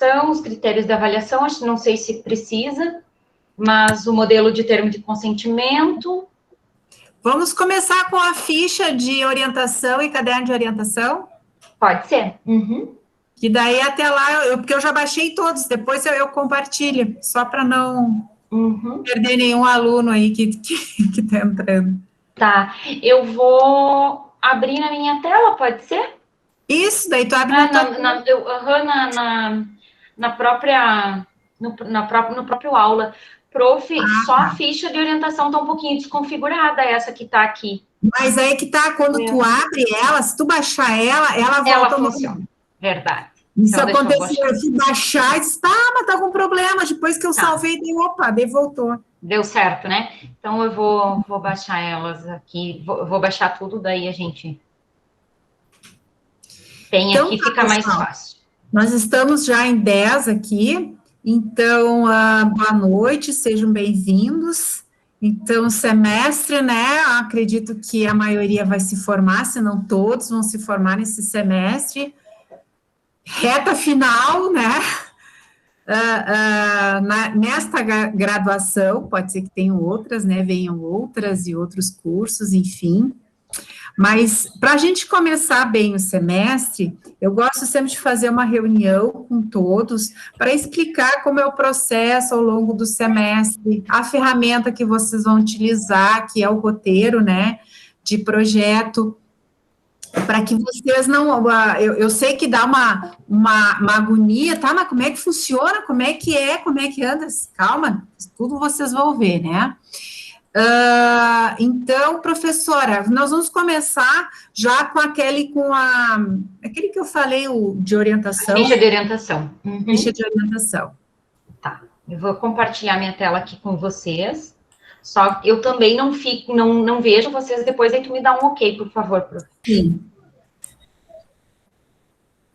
São os critérios de avaliação, acho que não sei se precisa, mas o modelo de termo de consentimento. Vamos começar com a ficha de orientação e caderno de orientação? Pode ser. Uhum. Que daí até lá, porque eu já baixei todos, depois eu compartilho, só para não perder nenhum aluno aí que tá entrando. Tá, eu vou abrir na minha tela, pode ser? Isso, daí tu abre na própria, no próprio aula. Prof, só a ficha de orientação está um pouquinho desconfigurada, essa que está aqui. Mas aí que tá, quando tu abre ela, se tu baixar ela volta. Ela funciona, verdade. Isso então, aconteceu, eu fui baixar e disse, mas tá com problema, depois que eu salvei, daí voltou. Deu certo, né? Então eu vou baixar elas aqui, vou baixar tudo, daí a gente tem então, aqui, fica mais fácil. Nós estamos já em 10 aqui, então, boa noite, sejam bem-vindos. Então, semestre, né, acredito que a maioria vai se formar, se não todos vão se formar nesse semestre. Reta final, né, nesta graduação, pode ser que tenham outras, né, venham outras e outros cursos, enfim. Mas, para a gente começar bem o semestre, eu gosto sempre de fazer uma reunião com todos para explicar como é o processo ao longo do semestre, a ferramenta que vocês vão utilizar, que é o roteiro, né, de projeto, para que vocês não... Eu sei que dá uma agonia, tá? Mas como é que funciona? Como é que anda? Calma, tudo vocês vão ver, né? Então, professora, nós vamos começar já com aquele que eu falei, o de orientação. Ficha de orientação. Ficha de orientação. Tá, eu vou compartilhar minha tela aqui com vocês, só eu também não vejo vocês depois, aí tu me dá um ok, por favor, prof. Sim.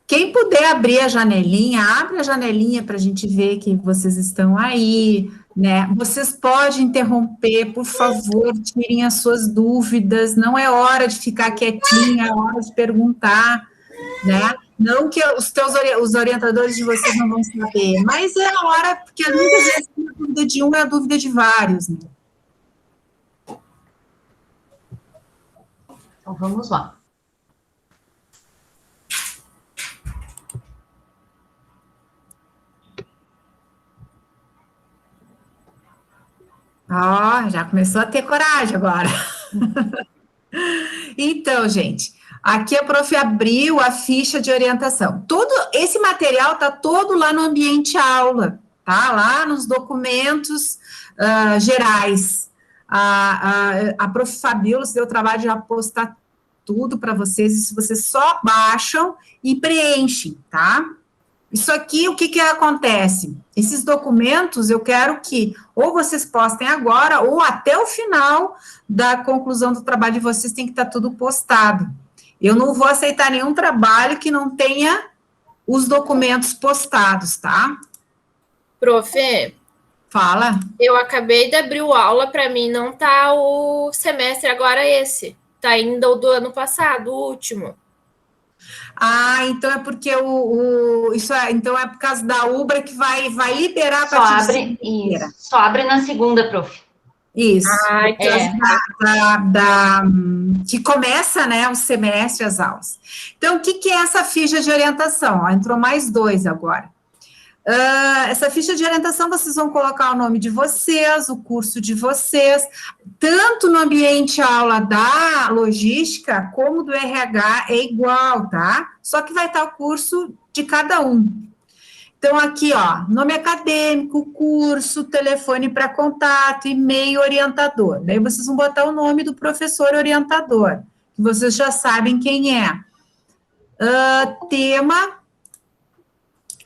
Quem puder abrir a janelinha, abre a janelinha para a gente ver que vocês estão aí, né? Vocês podem interromper, por favor, tirem as suas dúvidas, não é hora de ficar quietinha, é hora de perguntar, né? Não que os orientadores de vocês não vão saber, mas é a hora, porque muitas vezes a dúvida de um é a dúvida de vários, né? Então, vamos lá. Já começou a ter coragem agora. Então, gente, aqui a prof abriu a ficha de orientação. Todo esse material está todo lá no ambiente aula, tá? Lá nos documentos gerais. A prof Fabíola se deu o trabalho de já postar tudo para vocês, isso vocês só baixam e preenchem, tá? Isso aqui, o que acontece? Esses documentos, eu quero que ou vocês postem agora, ou até o final da conclusão do trabalho de vocês tem que estar tudo postado. Eu não vou aceitar nenhum trabalho que não tenha os documentos postados, tá? Prof. Fala. Eu acabei de abrir o aula, para mim não tá o semestre agora esse. Tá ainda o do ano passado, o último. Então é porque então é por causa da UBRA que vai liberar só a partir só abre na segunda, prof. Isso. Que começa, né, o semestre, as aulas. Então, o que é essa ficha de orientação? Entrou mais 2 agora. Essa ficha de orientação, vocês vão colocar o nome de vocês, o curso de vocês, tanto no ambiente aula da logística, como do RH, é igual, tá? Só que vai estar o curso de cada um. Então, aqui, ó, nome acadêmico, curso, telefone para contato, e-mail, orientador. Daí vocês vão botar o nome do professor orientador, que vocês já sabem quem é. Tema...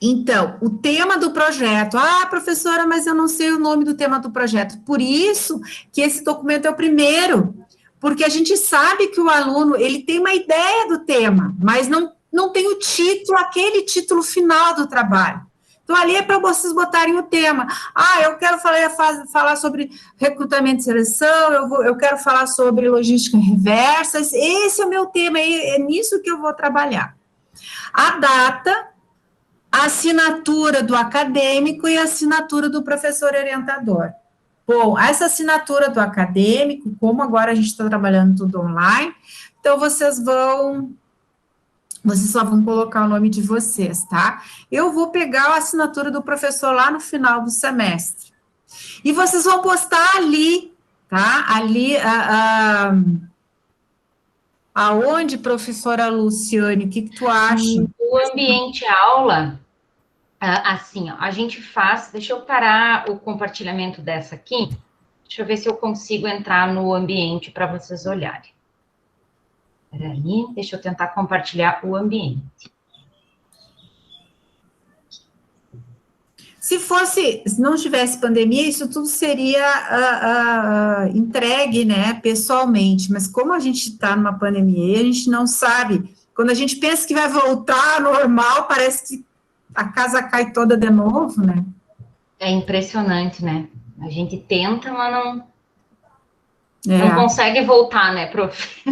Então, o tema do projeto, professora, mas eu não sei o nome do tema do projeto, por isso que esse documento é o primeiro, porque a gente sabe que o aluno, ele tem uma ideia do tema, mas não tem o título, aquele título final do trabalho. Então, ali é para vocês botarem o tema. Eu quero falar sobre recrutamento e seleção, eu quero falar sobre logística reversa, esse é o meu tema, é nisso que eu vou trabalhar. A data... A assinatura do acadêmico e a assinatura do professor orientador. Bom, essa assinatura do acadêmico, como agora a gente está trabalhando tudo online, então vocês só vão colocar o nome de vocês, tá? Eu vou pegar a assinatura do professor lá no final do semestre. E vocês vão postar ali, tá? Ali, aonde, professora Luciane, o que tu acha? O ambiente aula, assim, ó, a gente faz, deixa eu parar o compartilhamento dessa aqui, deixa eu ver se eu consigo entrar no ambiente para vocês olharem. Peraí, deixa eu tentar compartilhar o ambiente. Se não tivesse pandemia, isso tudo seria entregue, né, pessoalmente, mas como a gente está numa pandemia, a gente não sabe, quando a gente pensa que vai voltar ao normal, parece que a casa cai toda de novo, né? É impressionante, né? A gente tenta, mas não consegue voltar, né, prof?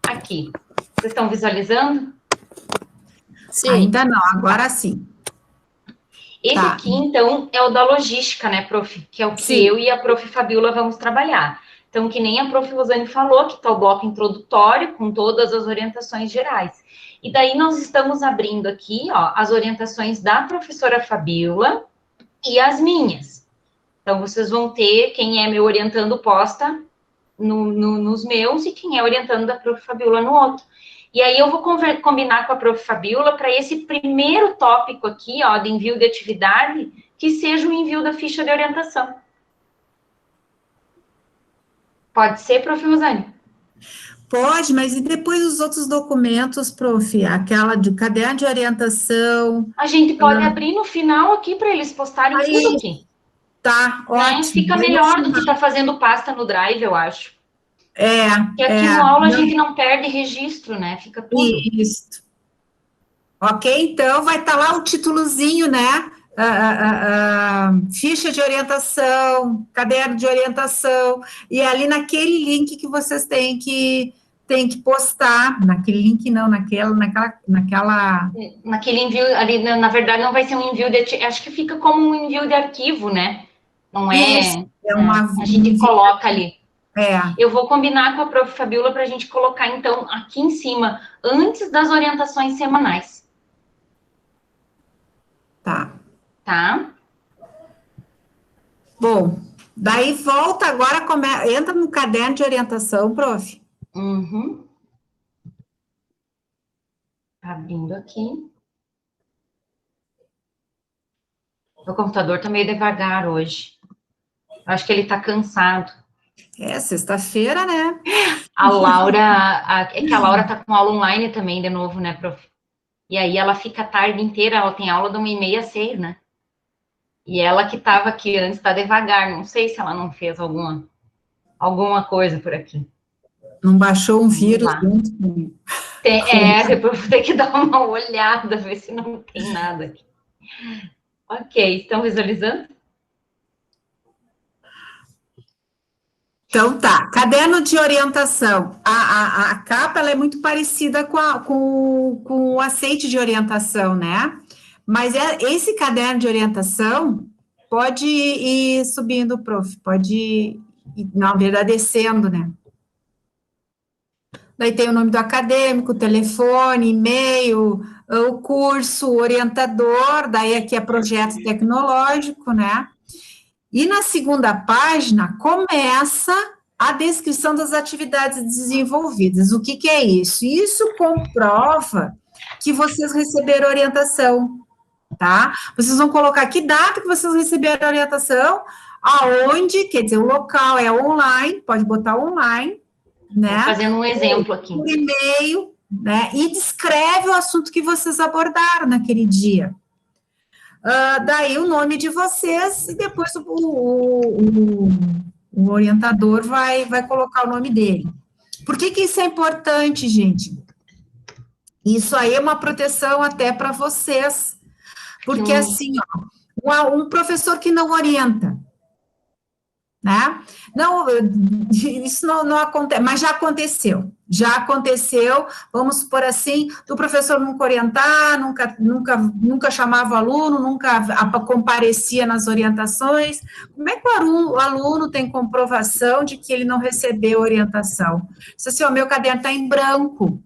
Aqui, vocês estão visualizando? Sim. Ainda não, agora sim. Esse aqui, então, é o da logística, né, prof? Que é o que eu e a prof. Fabiola vamos trabalhar. Então, que nem a prof. Rosane falou, que está o bloco introdutório, com todas as orientações gerais. E daí nós estamos abrindo aqui, ó, as orientações da professora Fabiola e as minhas. Então, vocês vão ter quem é meu orientando posta nos meus e quem é orientando da prof. Fabiola no outro. E aí eu vou combinar com a prof. Fabiola para esse primeiro tópico aqui, ó, de envio de atividade, que seja o envio da ficha de orientação. Pode ser, prof. Rosane? Pode, mas e depois os outros documentos, prof? Aquela de caderno de orientação. A gente pode abrir no final aqui para eles postarem tudo aqui. Tá, ótimo. Fica melhor do que estar fazendo pasta no Drive, eu acho. Porque aqui no aula a gente não perde registro, né? Fica tudo. Isso. Ok, então vai estar lá o títulozinho, né? Ficha de orientação, caderno de orientação, e ali naquele link que vocês têm que postar, naquele link não, naquele envio, ali, na verdade, não vai ser um envio acho que fica como um envio de arquivo, né? Não é? Isso, a gente coloca ali. É. Eu vou combinar com a prof. Fabiola para a gente colocar, então, aqui em cima, antes das orientações semanais. Tá. Tá? Bom, daí volta agora, entra no caderno de orientação, prof. Uhum. Abrindo aqui. Meu computador tá meio devagar hoje. Acho que ele tá cansado. É, sexta-feira, né? A Laura, é que a Laura tá com aula online também, de novo, né, prof? E aí ela fica a tarde inteira, ela tem aula de 1h30 às 6, né? E ela que estava aqui antes tá devagar, não sei se ela não fez alguma coisa por aqui. Não baixou um vírus junto comigo. Depois eu vou ter que dar uma olhada, ver se não tem nada aqui. Ok, estão visualizando? Então tá, caderno de orientação. A capa ela é muito parecida com o aceite de orientação, né? Mas esse caderno de orientação pode ir subindo, prof. Pode ir, na verdade, descendo, né? Daí tem o nome do acadêmico, telefone, e-mail, o curso, o orientador, daí aqui é projeto tecnológico, né? E na segunda página começa a descrição das atividades desenvolvidas. O que é isso? Isso comprova que vocês receberam orientação, tá? Vocês vão colocar que data que vocês receberam orientação, aonde, quer dizer, o local é online, pode botar online, né? Vou fazendo um exemplo aqui. Por e-mail, né? E descreve o assunto que vocês abordaram naquele dia. Daí o nome de vocês e depois o orientador vai colocar o nome dele. Por que isso é importante, gente? Isso aí é uma proteção até para vocês, porque assim, ó, um professor que não orienta, né? Não, isso não acontece, mas já aconteceu, vamos supor assim, do professor nunca orientar, nunca chamava o aluno, nunca comparecia nas orientações. Como é que o aluno tem comprovação de que ele não recebeu orientação? Se assim, o meu caderno está em branco,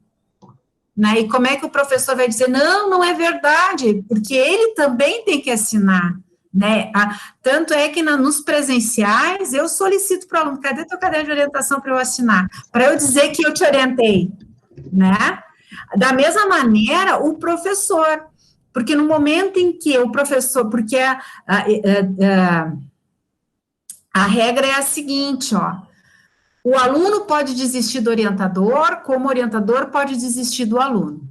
né? E como é que o professor vai dizer, não é verdade, porque ele também tem que assinar, né? Tanto é que nos presenciais, eu solicito para o aluno, cadê teu caderno de orientação para eu assinar? Para eu dizer que eu te orientei, né? Da mesma maneira, o professor, porque no momento em que o professor, porque a regra é a seguinte, ó, o aluno pode desistir do orientador, como o orientador pode desistir do aluno.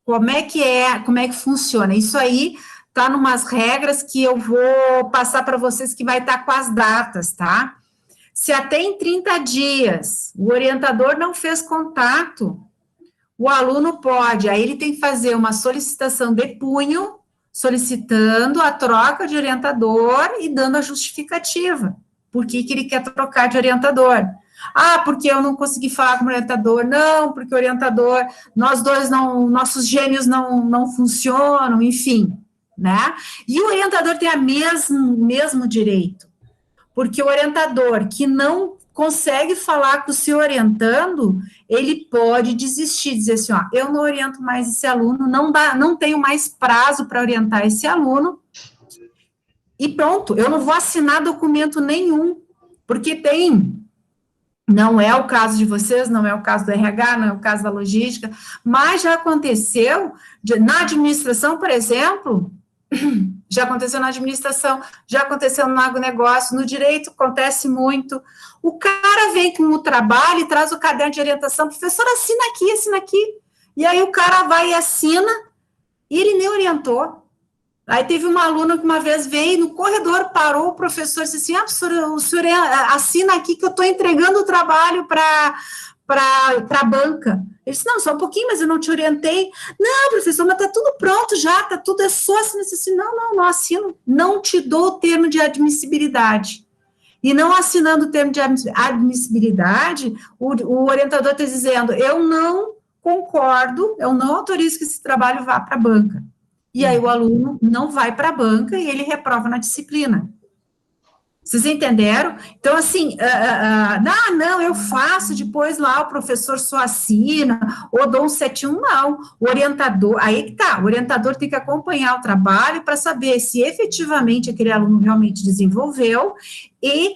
Como é que funciona? Isso aí está numas regras que eu vou passar para vocês, que vai estar com as datas, tá? Se até em 30 dias o orientador não fez contato, o aluno pode, aí ele tem que fazer uma solicitação de punho, solicitando a troca de orientador e dando a justificativa. Por que ele quer trocar de orientador? Porque eu não consegui falar com o orientador. Não, porque o orientador, nós dois nossos gênios não funcionam, enfim, né? E o orientador tem o mesmo direito, porque o orientador que não consegue falar com o seu orientando, ele pode desistir, dizer assim, ó, eu não oriento mais esse aluno, não tenho mais prazo para orientar esse aluno, e pronto, eu não vou assinar documento nenhum, porque não é o caso de vocês, não é o caso do RH, não é o caso da logística, mas já aconteceu, na administração, por exemplo, já aconteceu na administração, já aconteceu no agronegócio, no direito acontece muito, o cara vem com o trabalho e traz o caderno de orientação, professor, assina aqui, e aí o cara vai e assina, e ele nem orientou. Aí teve uma aluna que uma vez veio no corredor, parou, o professor disse assim, professor, o senhor assina aqui que eu estou entregando o trabalho para a banca. Ele disse, não, só um pouquinho, mas eu não te orientei. Não, professor, mas está tudo pronto já, está tudo, é só assinar. Assim, não assino, não te dou o termo de admissibilidade. E não assinando o termo de admissibilidade, o orientador está dizendo, eu não concordo, eu não autorizo que esse trabalho vá para a banca. E aí o aluno não vai para a banca e ele reprova na disciplina. Vocês entenderam? Então, assim, não, eu faço, depois lá o professor só assina, ou dou um 71, não. O orientador, aí que tá, o orientador tem que acompanhar o trabalho para saber se efetivamente aquele aluno realmente desenvolveu e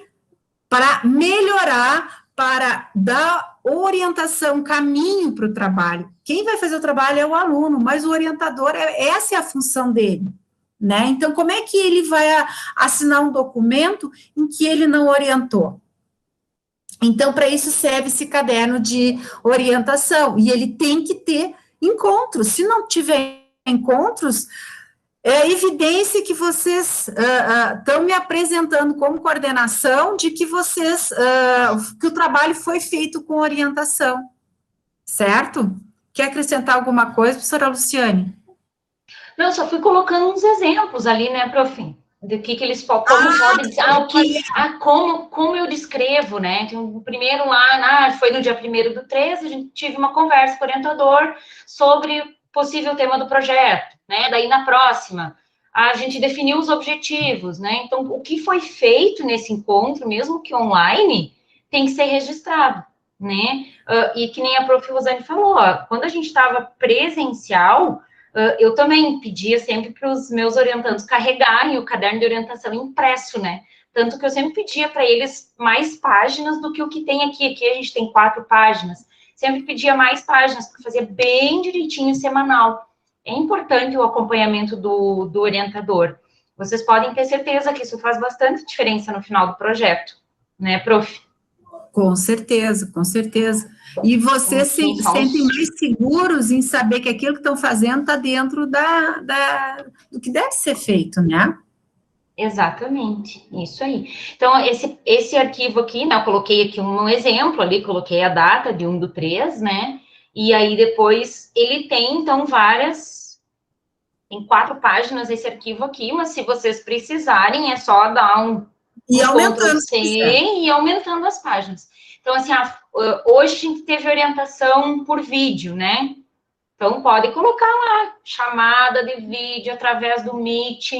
para melhorar, para dar orientação, caminho para o trabalho. Quem vai fazer o trabalho é o aluno, mas o orientador, essa é a função dele, né? Então, como é que ele vai assinar um documento em que ele não orientou? Então, para isso serve esse caderno de orientação, e ele tem que ter encontros. Se não tiver encontros, é evidência que vocês estão me apresentando como coordenação de que que o trabalho foi feito com orientação, certo? Quer acrescentar alguma coisa, professora Luciane? Não, só fui colocando uns exemplos ali, né, prof? Do que eles como como eu descrevo, né? Então, o primeiro lá, foi no dia 1º/3, a gente tive uma conversa com o orientador sobre o possível tema do projeto, né? Daí, na próxima, a gente definiu os objetivos, né? Então, o que foi feito nesse encontro, mesmo que online, tem que ser registrado, né? E que nem a prof. Rosane falou, quando a gente estava presencial, eu também pedia sempre para os meus orientandos carregarem o caderno de orientação impresso, né? Tanto que eu sempre pedia para eles mais páginas do que o que tem aqui. Aqui a gente tem 4 páginas. Sempre pedia mais páginas, para fazer bem direitinho semanal. É importante o acompanhamento do orientador. Vocês podem ter certeza que isso faz bastante diferença no final do projeto, né, prof? Com certeza, com certeza. E vocês se sentem mais seguros em saber que aquilo que estão fazendo está dentro do que deve ser feito, né? Exatamente, isso aí. Então, esse arquivo aqui, né, eu coloquei aqui um exemplo ali, coloquei a data de 1/3, né? E aí, depois, ele tem, então, em 4 páginas esse arquivo aqui, mas se vocês precisarem, é só dar E aumentando. Ctrl+C e aumentando as páginas. Então, assim, hoje a gente teve orientação por vídeo, né? Então, pode colocar lá, chamada de vídeo através do Meet,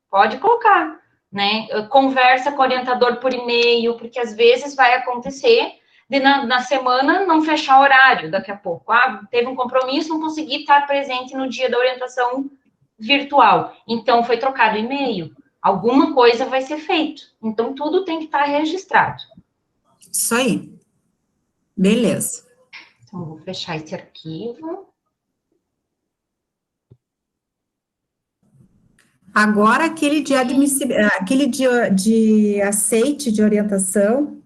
pode colocar, né? Conversa com o orientador por e-mail, porque às vezes vai acontecer de na semana não fechar horário daqui a pouco. Teve um compromisso, não consegui estar presente no dia da orientação virtual. Então, foi trocado e-mail. Alguma coisa vai ser feito. Então, tudo tem que estar registrado. Isso aí. Beleza. Então, vou fechar esse arquivo. Agora, aquele de aceite de orientação.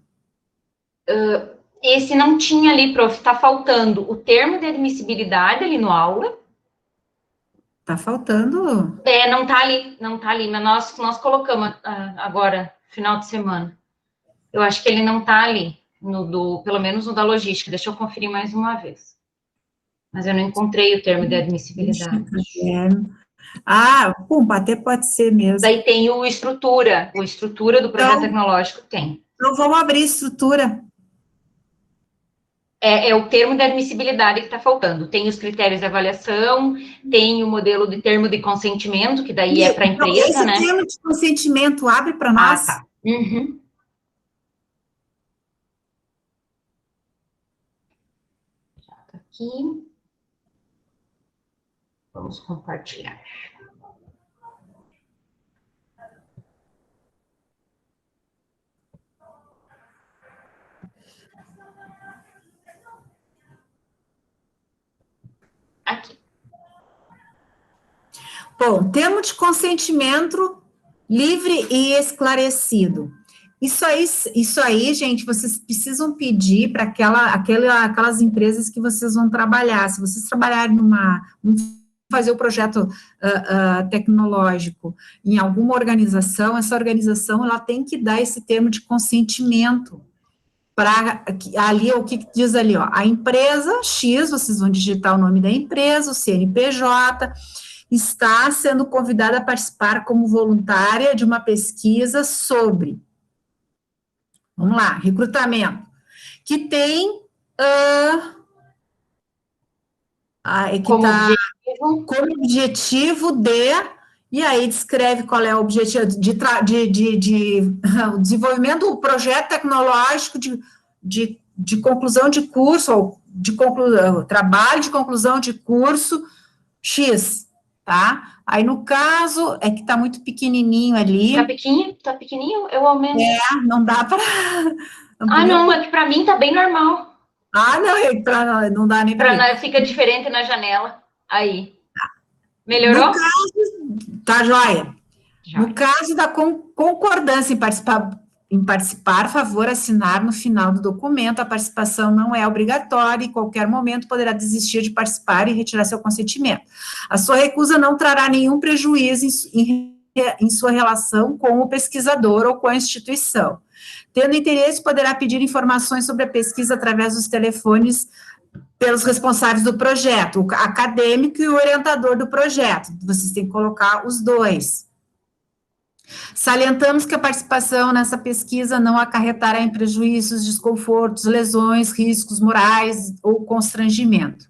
Esse não tinha ali, prof. Está faltando o termo de admissibilidade ali no aula. Tá faltando? Não está ali, mas nós colocamos agora, final de semana. Eu acho que ele não está ali, pelo menos no da logística. Deixa eu conferir mais uma vez. Mas eu não encontrei o termo de admissibilidade. Até pode ser mesmo. Daí tem o estrutura do projeto tecnológico tem. Então, vamos abrir estrutura. É o termo de admissibilidade que está faltando. Tem os critérios de avaliação, tem o modelo de termo de consentimento, que daí é para a empresa, né? Esse termo de consentimento abre para nós? Tá. Uhum. Já está aqui. Vamos compartilhar. Aqui. Bom, termo de consentimento livre e esclarecido. Isso aí, gente, vocês precisam pedir para aquelas empresas que vocês vão trabalhar. Se vocês trabalharem fazer o projeto tecnológico em alguma organização, essa organização ela tem que dar esse termo de consentimento. Ali, o que diz ali, ó, a empresa X, vocês vão digitar o nome da empresa, o CNPJ, está sendo convidada a participar como voluntária de uma pesquisa sobre, vamos lá, recrutamento, que tem, como objetivo e aí descreve qual é o objetivo o desenvolvimento do projeto tecnológico de conclusão de curso, ou trabalho de conclusão de curso X, tá? Aí, no caso, é que tá muito pequenininho ali. Tá pequenininho? Eu aumento. Não dá para... não, é que para mim tá bem normal. Não dá nem para... Fica diferente na janela. Aí. Melhorou? No caso, tá joia. No caso da concordância em participar, favor assinar no final do documento, a participação não é obrigatória e, em qualquer momento, poderá desistir de participar e retirar seu consentimento. A sua recusa não trará nenhum prejuízo em sua relação com o pesquisador ou com a instituição. Tendo interesse, poderá pedir informações sobre a pesquisa através dos telefones pelos responsáveis do projeto, o acadêmico e o orientador do projeto. Vocês têm que colocar os dois. Salientamos que a participação nessa pesquisa não acarretará em prejuízos, desconfortos, lesões, riscos morais ou constrangimento.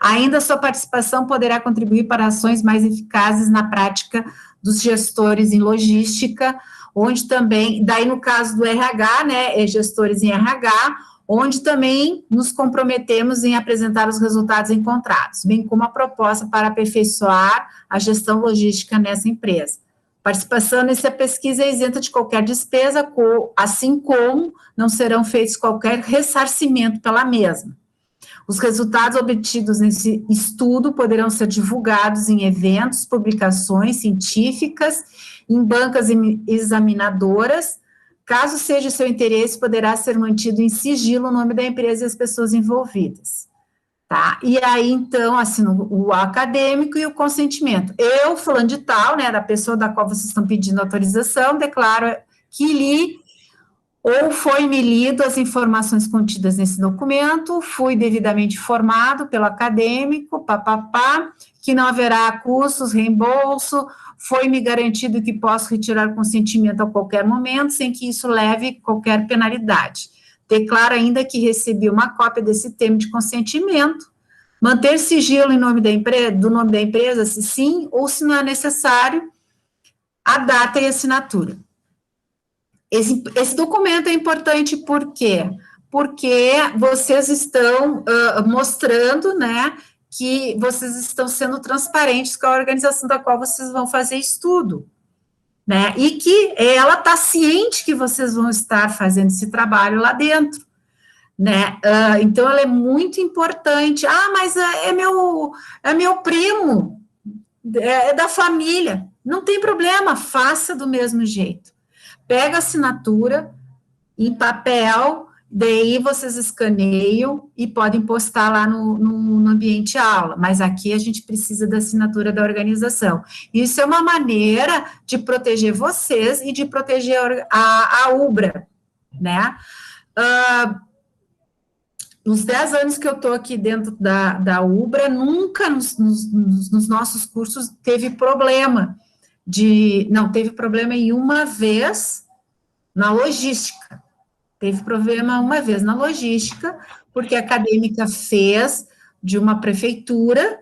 Ainda, sua participação poderá contribuir para ações mais eficazes na prática dos gestores em logística, onde também, daí no caso do RH, né, gestores em RH, onde também nos comprometemos em apresentar os resultados encontrados, bem como a proposta para aperfeiçoar a gestão logística nessa empresa. Participação nessa pesquisa é isenta de qualquer despesa, assim como não serão feitos qualquer ressarcimento pela mesma. Os resultados obtidos nesse estudo poderão ser divulgados em eventos, publicações científicas, em bancas examinadoras. Caso seja seu interesse, poderá ser mantido em sigilo o nome da empresa e as pessoas envolvidas. Tá? E aí, então, assino o acadêmico e o consentimento. Eu, fulano de tal, né, da pessoa da qual vocês estão pedindo autorização, declaro que li ou foi-me lido as informações contidas nesse documento, fui devidamente informado pelo acadêmico, que não haverá custos, reembolso, foi-me garantido que posso retirar consentimento a qualquer momento, sem que isso leve qualquer penalidade. Declaro ainda que recebi uma cópia desse termo de consentimento. Manter sigilo em nome da empresa, do nome da empresa, se sim, ou se não é necessário, a data e assinatura. Esse documento é importante por quê? Porque vocês estão mostrando, né, que vocês estão sendo transparentes com a organização da qual vocês vão fazer estudo, né, e que ela está ciente que vocês vão estar fazendo esse trabalho lá dentro, né, então ela é muito importante. Mas é meu primo, é da família, não tem problema, faça do mesmo jeito. Pega a assinatura em papel, daí vocês escaneiam e podem postar lá no ambiente aula, mas aqui a gente precisa da assinatura da organização. Isso é uma maneira de proteger vocês e de proteger a UBRA, né? Nos 10 anos que eu estou aqui dentro da UBRA, nunca nos nossos cursos teve problema não, teve problema em uma vez na logística. Teve problema uma vez na logística, porque a acadêmica fez de uma prefeitura,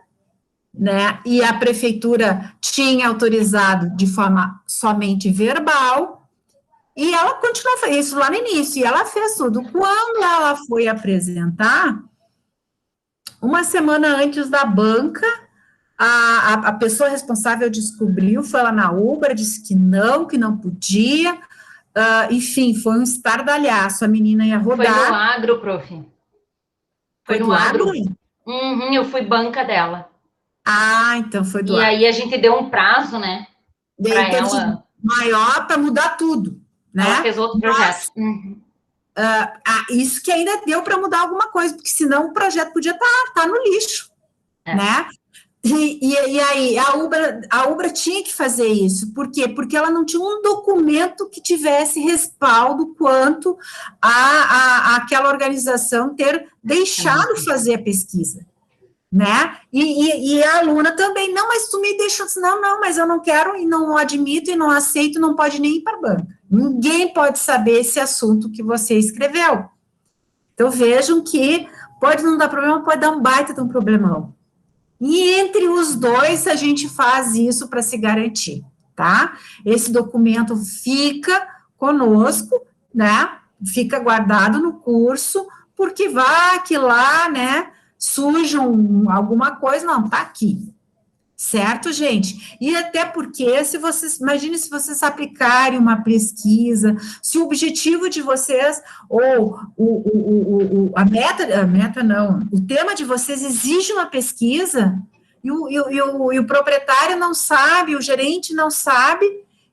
né, e a prefeitura tinha autorizado de forma somente verbal, e ela continuou fazendo isso lá no início, e ela fez tudo. Quando ela foi apresentar, uma semana antes da banca, a pessoa responsável descobriu, foi lá na UBRA, disse que não podia, enfim, foi um estardalhaço, a menina ia rodar. Foi no agro, prof. Foi no agro? Uhum, eu fui banca dela. Então foi do agro. agro. E aí a gente deu um prazo, né, para ela... Maior para mudar tudo, né? Ela fez outro projeto. Isso que ainda deu para mudar alguma coisa, porque senão o projeto podia estar no lixo, né? E aí, a UBRA tinha que fazer isso. Por quê? Porque ela não tinha um documento que tivesse respaldo quanto a aquela organização ter deixado fazer a pesquisa, né? E a aluna também, não, mas tu me deixou, não, mas eu não quero e não admito e não aceito, não pode nem ir para a banca. Ninguém pode saber esse assunto que você escreveu. Então, vejam que pode não dar problema, pode dar um baita de um problemão. E entre os dois, a gente faz isso para se garantir, tá? Esse documento fica conosco, né? Fica guardado no curso, porque vai que lá, né, sujam alguma coisa, não, tá aqui. Certo, gente? E até porque, se vocês, imagine se vocês aplicarem uma pesquisa, se o objetivo de vocês, ou a meta não, o tema de vocês exige uma pesquisa, e o proprietário não sabe, o gerente não sabe,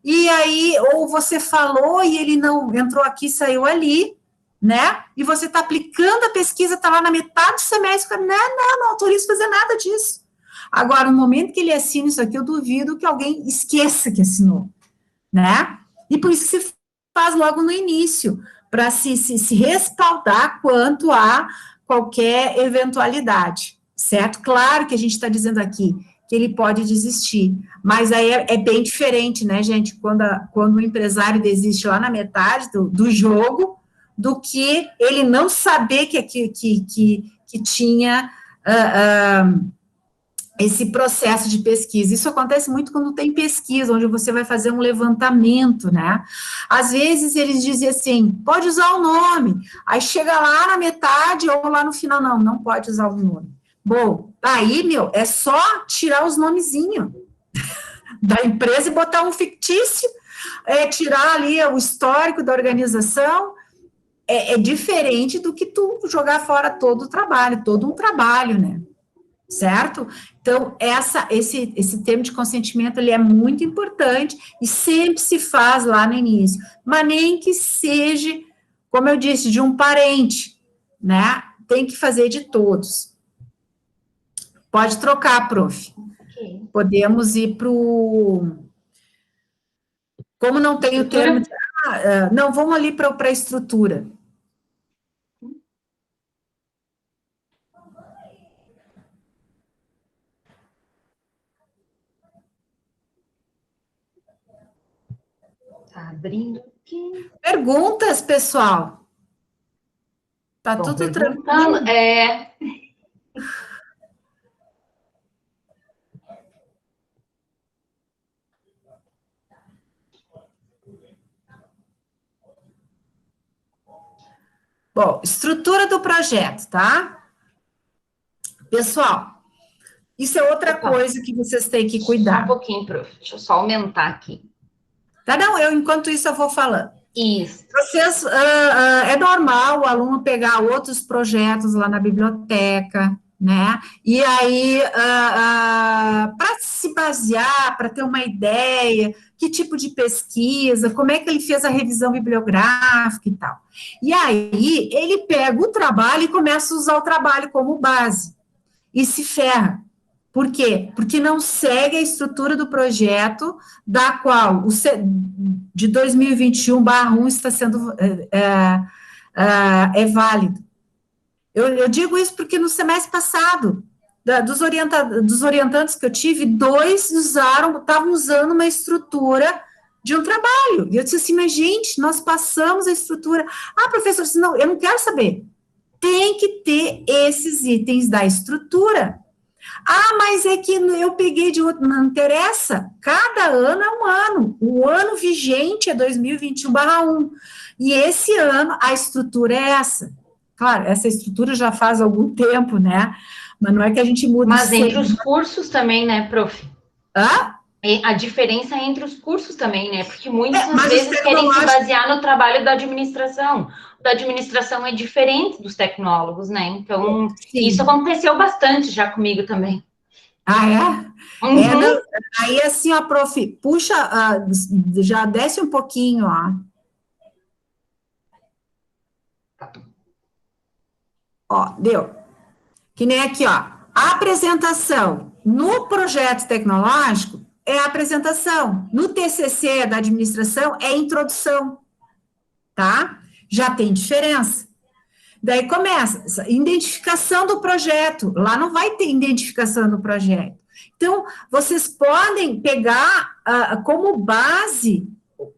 e aí, ou você falou e ele não entrou aqui, saiu ali, né? E você está aplicando a pesquisa, está lá na metade do semestre, não autorizo fazer nada disso. Agora, no momento que ele assina isso aqui, eu duvido que alguém esqueça que assinou, né? E por isso que se faz logo no início, para se respaldar quanto a qualquer eventualidade, certo? Claro que a gente está dizendo aqui que ele pode desistir, mas aí é bem diferente, né, gente? Quando o empresário desiste lá na metade do jogo, do que ele não saber que tinha... esse processo de pesquisa. Isso acontece muito quando tem pesquisa, onde você vai fazer um levantamento, né? Às vezes eles dizem assim, pode usar o nome, aí chega lá na metade ou lá no final, não pode usar o nome. Bom, aí, é só tirar os nomezinhos da empresa e botar um fictício, tirar ali o histórico da organização, é diferente do que tu jogar fora todo um trabalho, né? Certo? Então, esse termo de consentimento, ele é muito importante e sempre se faz lá no início, mas nem que seja, como eu disse, de um parente, né? Tem que fazer de todos. Pode trocar, prof. Okay. Podemos ir para o... Como não tem o termo... não, vamos ali para a estrutura. Tá abrindo aqui. Perguntas, pessoal? Tá Bom, tudo tranquilo? Bom, estrutura do projeto, tá? Pessoal, isso é outra coisa que vocês têm que cuidar. Só um pouquinho, prof. Deixa eu só aumentar aqui. Tá, não, enquanto isso eu vou falando. Isso. Vocês, é normal o aluno pegar outros projetos lá na biblioteca, né? E aí, para se basear, para ter uma ideia, que tipo de pesquisa, como é que ele fez a revisão bibliográfica e tal. E aí, ele pega o trabalho e começa a usar o trabalho como base. E se ferra. Por quê? Porque não segue a estrutura do projeto, da qual de 2021/1 está sendo válido. Eu digo isso porque no semestre passado, dos orientantes que eu tive, 2 estavam usando uma estrutura de um trabalho. E eu disse assim, mas gente, nós passamos a estrutura. Ah, professor, não, eu não quero saber. Tem que ter esses itens da estrutura. Ah, mas é que eu peguei de outro. Não interessa. Cada ano é um ano. O ano vigente é 2021/1. E esse ano a estrutura é essa. Claro, essa estrutura já faz algum tempo, né? Mas não é que a gente muda. Mas entre os cursos também, né, prof? Hã? A diferença é entre os cursos também, né? Porque muitas vezes querem se basear no trabalho da administração. O da administração é diferente dos tecnólogos, né? Então, sim, isso aconteceu bastante já comigo também. Ah, é? Uhum. Aí, assim, ó, prof, puxa, já desce um pouquinho, ó. Ó, deu. Que nem aqui, ó. A apresentação no projeto tecnológico é a apresentação. No TCC da administração é a introdução, tá? Já tem diferença. Daí começa, identificação do projeto. Lá não vai ter identificação do projeto. Então, vocês podem pegar como base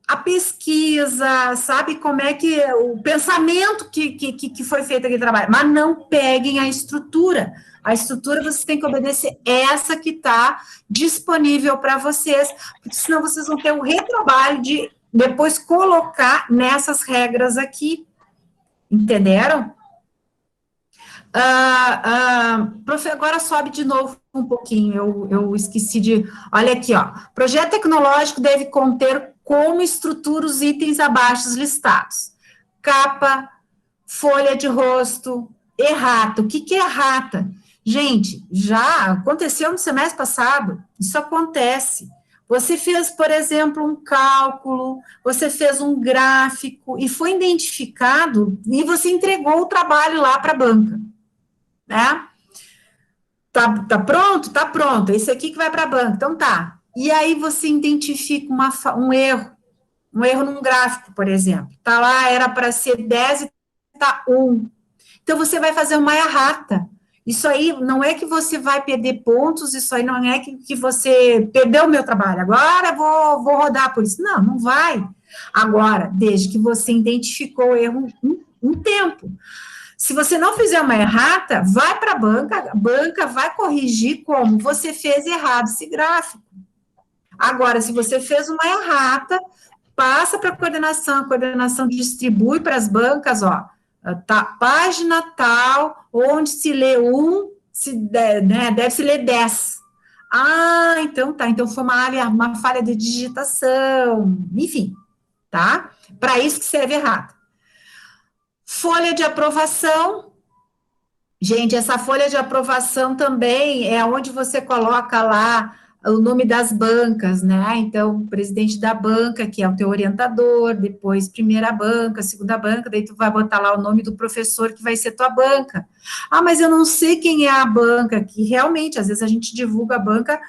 a pesquisa, sabe como é que o pensamento que foi feito aqui no trabalho, mas não peguem a estrutura. A estrutura vocês têm que obedecer essa que está disponível para vocês, porque senão vocês vão ter o retrabalho de depois colocar nessas regras aqui. Entenderam? Prof, agora sobe de novo um pouquinho, eu esqueci de... Olha aqui, ó. Projeto tecnológico deve conter como estrutura os itens abaixo listados. Capa, folha de rosto, errata. O que é errata? Gente, já aconteceu no semestre passado, isso acontece. Você fez, por exemplo, um cálculo, você fez um gráfico e foi identificado e você entregou o trabalho lá para a banca, né? Tá pronto? Tá pronto. Esse aqui que vai para a banca. Então tá. E aí você identifica um erro num gráfico, por exemplo. Tá lá, era para ser 10 e tá 1. Então você vai fazer uma errata. Isso aí não é que você vai perder pontos, isso aí não é que você perdeu o meu trabalho, agora vou rodar por isso. Não, não vai. Agora, desde que você identificou o erro um tempo. Se você não fizer uma errata, vai para a banca vai corrigir como você fez errado esse gráfico. Agora, se você fez uma errata, passa para a coordenação distribui para as bancas, ó, tá, página tal, onde se lê deve se ler 10. Ah, então tá, então foi uma falha de digitação, enfim, tá? Para isso que serve errado. Folha de aprovação. Gente, essa folha de aprovação também é onde você coloca lá o nome das bancas, né? Então, o presidente da banca, que é o teu orientador, depois primeira banca, segunda banca, daí tu vai botar lá o nome do professor que vai ser tua banca. Ah, mas eu não sei quem é a banca, que realmente, às vezes a gente divulga a banca...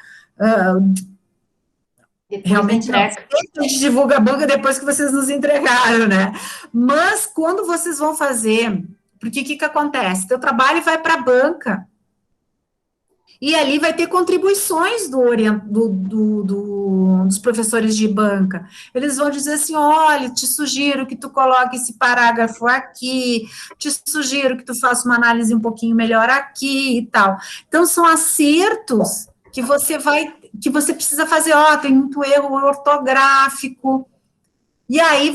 realmente não, a gente divulga a banca depois que vocês nos entregaram, né? Mas quando vocês vão fazer, porque o que acontece? Teu trabalho vai para a banca, E ali vai ter contribuições dos professores de banca. Eles vão dizer assim, olha, te sugiro que tu coloque esse parágrafo aqui, te sugiro que tu faça uma análise um pouquinho melhor aqui e tal. Então, são acertos que que você precisa fazer, tem muito erro ortográfico. E aí,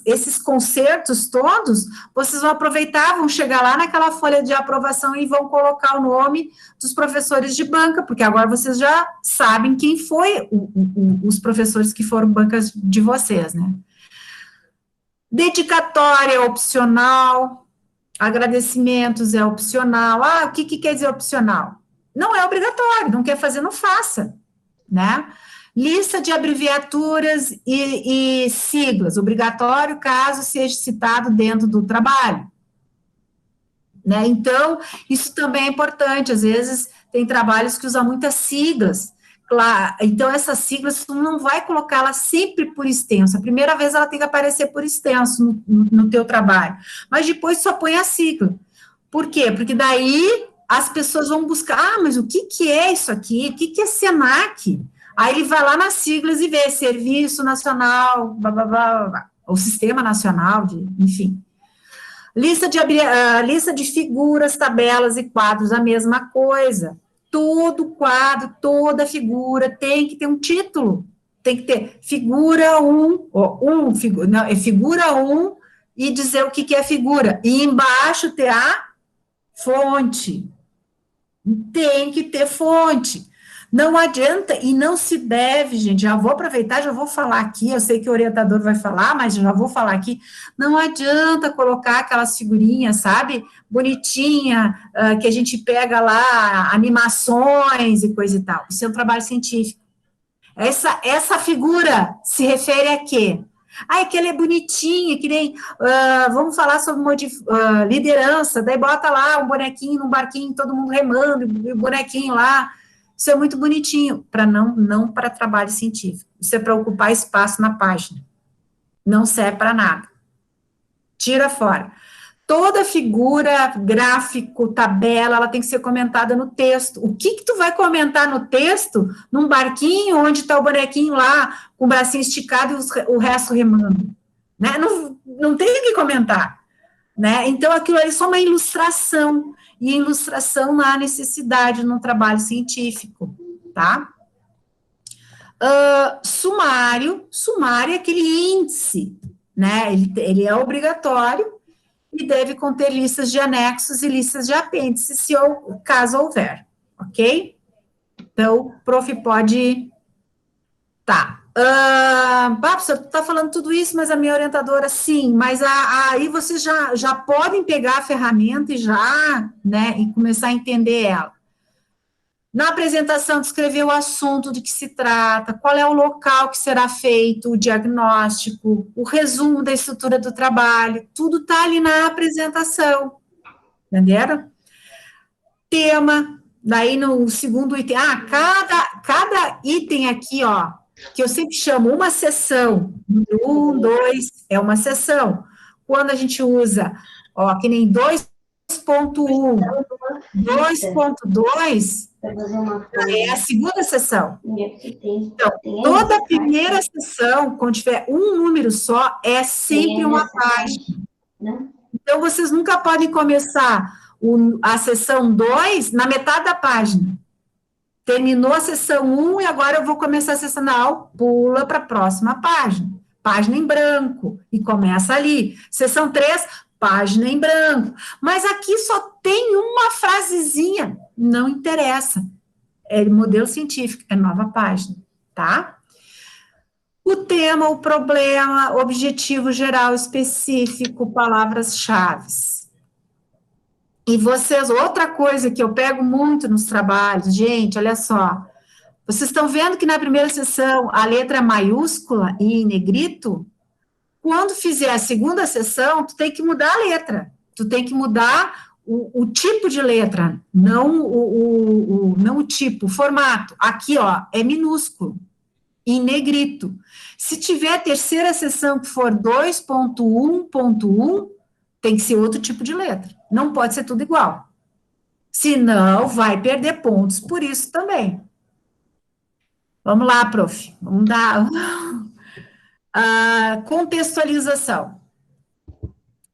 esses concertos todos, vocês vão aproveitar, vão chegar lá naquela folha de aprovação e vão colocar o nome dos professores de banca, porque agora vocês já sabem quem foi os professores que foram bancas de vocês, né? Dedicatória é opcional, agradecimentos é opcional. O que quer dizer opcional? Não é obrigatório, não quer fazer, não faça, né? Lista de abreviaturas e siglas, obrigatório caso seja citado dentro do trabalho. Né? Então, isso também é importante, às vezes tem trabalhos que usam muitas siglas, claro, então essas siglas tu não vai colocá-las sempre por extenso, a primeira vez ela tem que aparecer por extenso no teu trabalho, mas depois só põe a sigla. Por quê? Porque daí as pessoas vão buscar, mas o que é isso aqui? O que é SENAC? Aí ele vai lá nas siglas e vê Serviço Nacional, blá, blá, blá, blá, o Sistema Nacional, enfim. Lista de figuras, tabelas e quadros, a mesma coisa. Todo quadro, toda figura tem que ter um título. Tem que ter figura 1, figura 1 e dizer o que é figura. E embaixo ter a fonte. Tem que ter fonte. Não adianta e não se deve, gente, já vou aproveitar, já vou falar aqui, eu sei que o orientador vai falar, mas já vou falar aqui, não adianta colocar aquelas figurinhas, sabe, bonitinha, que a gente pega lá, animações e coisa e tal, isso é um trabalho científico. Essa figura se refere a quê? É que ele é bonitinho, que nem, vamos falar sobre liderança, daí bota lá um bonequinho num barquinho, todo mundo remando, e o bonequinho lá. Isso é muito bonitinho, não para trabalho científico. Isso é para ocupar espaço na página. Não serve para nada. Tira fora. Toda figura, gráfico, tabela, ela tem que ser comentada no texto. O que tu vai comentar no texto, num barquinho, onde está o bonequinho lá, com o bracinho esticado e o resto remando? Né? Não tem o que comentar. Né? Então, aquilo ali é só uma ilustração. E ilustração não há necessidade no trabalho científico, tá? Sumário é aquele índice, né? Ele é obrigatório e deve conter listas de anexos e listas de apêndices, caso houver, ok? Então, o prof pode... Tá. Professor, tu está falando tudo isso, mas a minha orientadora, sim, mas aí vocês já podem pegar a ferramenta e começar a entender ela. Na apresentação, descrever o assunto de que se trata, qual é o local que será feito o diagnóstico, o resumo da estrutura do trabalho, tudo está ali na apresentação, entenderam? Tema, daí no segundo item, cada item aqui, que eu sempre chamo uma seção, 1, 2, é uma seção. Quando a gente usa, que nem 2.1, 2.2, é a segunda seção. Então, toda a primeira seção, quando tiver um número só, é sempre uma página. Então, vocês nunca podem começar a seção 2 na metade da página. Terminou a sessão 1 e agora eu vou começar a sessão, não, pula para a próxima página. Página em branco, e começa ali. Sessão 3, página em branco. Mas aqui só tem uma frasezinha, não interessa. É modelo científico, é nova página, tá? O tema, o problema, objetivo geral específico, palavras-chave. E vocês, outra coisa que eu pego muito nos trabalhos, gente, olha só, vocês estão vendo que na primeira sessão a letra é maiúscula e em negrito? Quando fizer a segunda sessão, tu tem que mudar a letra, tu tem que mudar o tipo de letra, não o tipo, o formato. Aqui, é minúsculo, em negrito. Se tiver a terceira sessão que for 2.1.1, tem que ser outro tipo de letra. Não pode ser tudo igual. Senão, vai perder pontos por isso também. Vamos lá, prof. Vamos dar a contextualização.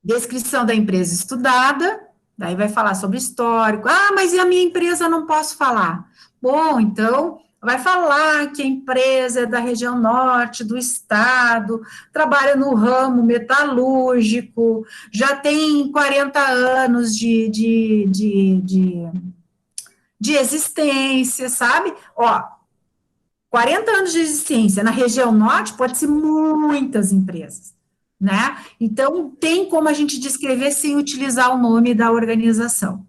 Descrição da empresa estudada, daí vai falar sobre histórico. Ah, mas e a minha empresa não posso falar? Bom, então, vai falar que a empresa é da região norte do estado, trabalha no ramo metalúrgico, já tem 40 anos de existência, sabe? Ó, 40 anos de existência na região norte pode ser muitas empresas, né? Então, tem como a gente descrever sem utilizar o nome da organização.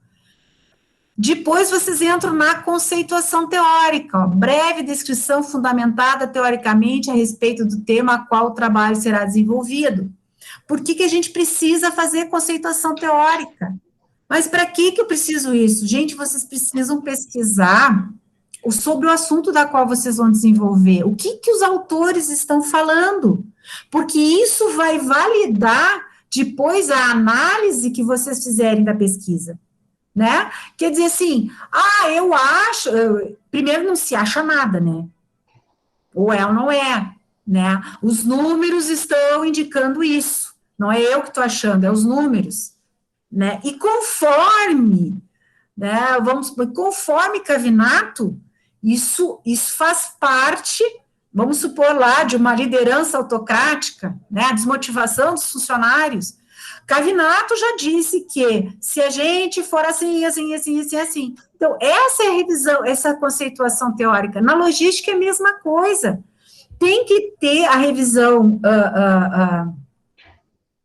Depois, vocês entram na conceituação teórica, ó, breve descrição fundamentada teoricamente a respeito do tema a qual o trabalho será desenvolvido. Por que a gente precisa fazer conceituação teórica? Mas para que eu preciso isso? Gente, vocês precisam pesquisar sobre o assunto da qual vocês vão desenvolver. O que os autores estão falando? Porque isso vai validar depois a análise que vocês fizerem da pesquisa, né? Quer dizer assim, eu acho... Primeiro, não se acha nada, né? Ou é ou não é, né? Os números estão indicando isso. Não é eu que estou achando, é os números, né? E conforme, né, conforme Cavinato, isso faz parte, vamos supor lá, de uma liderança autocrática, né, a desmotivação dos funcionários. Cavinato já disse que se a gente for assim, assim. Então, essa é a revisão, essa conceituação teórica. Na logística é a mesma coisa. Tem que ter a revisão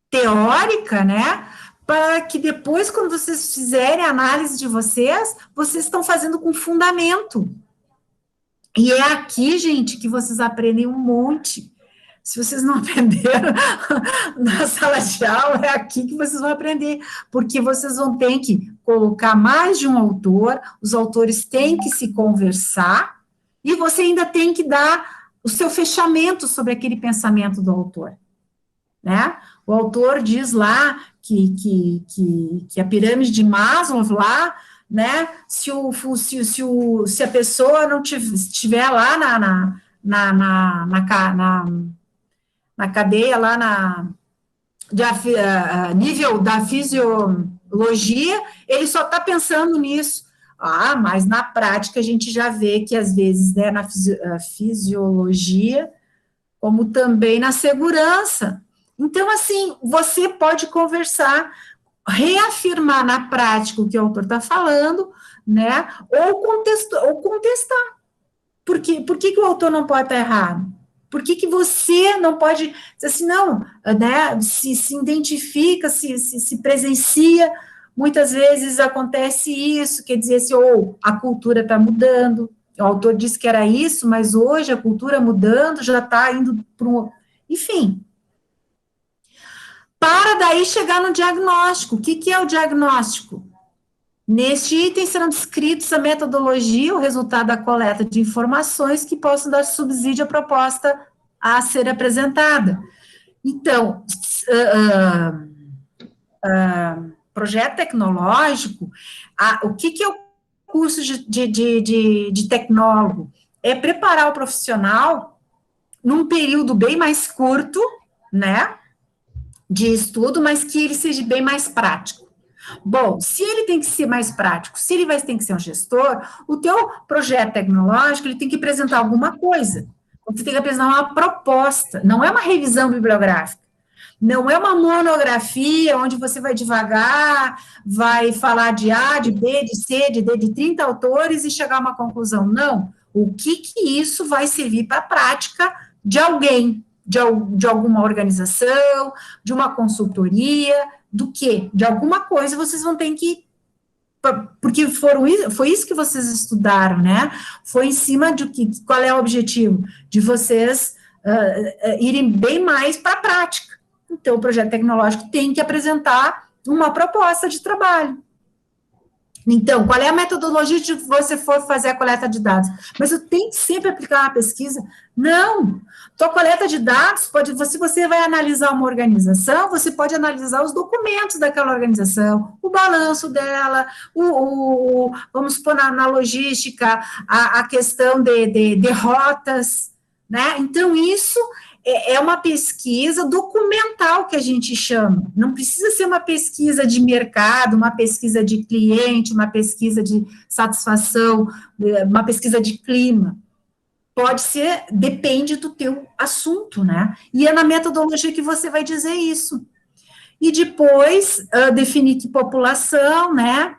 teórica, né, para que depois, quando vocês fizerem a análise de vocês estão fazendo com fundamento. E é aqui, gente, que vocês aprendem um monte. Se vocês não aprenderam na sala de aula, é aqui que vocês vão aprender, porque vocês vão ter que colocar mais de um autor, os autores têm que se conversar, e você ainda tem que dar o seu fechamento sobre aquele pensamento do autor, né? O autor diz lá que a pirâmide de Maslow lá, né, se a pessoa não estiver lá na cadeia, lá nível da fisiologia, ele só está pensando nisso. Mas na prática a gente já vê que às vezes, né, na fisiologia, como também na segurança. Então, assim, você pode conversar, reafirmar na prática o que o autor está falando, né, ou contestar. Por que o autor não pode estar errado? Por que você não pode dizer assim, não, né, se identifica, se presencia, muitas vezes acontece isso, quer dizer assim, ou a cultura está mudando, o autor disse que era isso, mas hoje a cultura mudando, já está indo para um... Enfim, para daí chegar no diagnóstico. O que é o diagnóstico? Neste item serão descritos a metodologia, o resultado da coleta de informações que possam dar subsídio à proposta a ser apresentada. Então, projeto tecnológico, o que é o curso de tecnólogo? É preparar o profissional num período bem mais curto, né, de estudo, mas que ele seja bem mais prático. Bom, se ele tem que ser mais prático, se ele tem que ser um gestor, o teu projeto tecnológico, ele tem que apresentar alguma coisa. Você tem que apresentar uma proposta, não é uma revisão bibliográfica, não é uma monografia onde você vai devagar, vai falar de A, de B, de C, de D, de 30 autores e chegar a uma conclusão. Não. O que isso vai servir para a prática de alguém, de alguma organização, de uma consultoria, do quê? De alguma coisa vocês vão ter que... Porque foi isso que vocês estudaram, né? Foi em cima de qual é o objetivo? De vocês irem bem mais para a prática. Então, o projeto tecnológico tem que apresentar uma proposta de trabalho. Então, qual é a metodologia de que você for fazer a coleta de dados? Mas eu tenho que sempre aplicar uma pesquisa? Não. Tua coleta de dados pode, se você vai analisar uma organização, você pode analisar os documentos daquela organização, o balanço dela, vamos supor na logística, a questão de rotas, né? Então, isso é uma pesquisa documental que a gente chama, não precisa ser uma pesquisa de mercado, uma pesquisa de cliente, uma pesquisa de satisfação, uma pesquisa de clima, pode ser, depende do teu assunto, né, e é na metodologia que você vai dizer isso, e depois definir que população, né,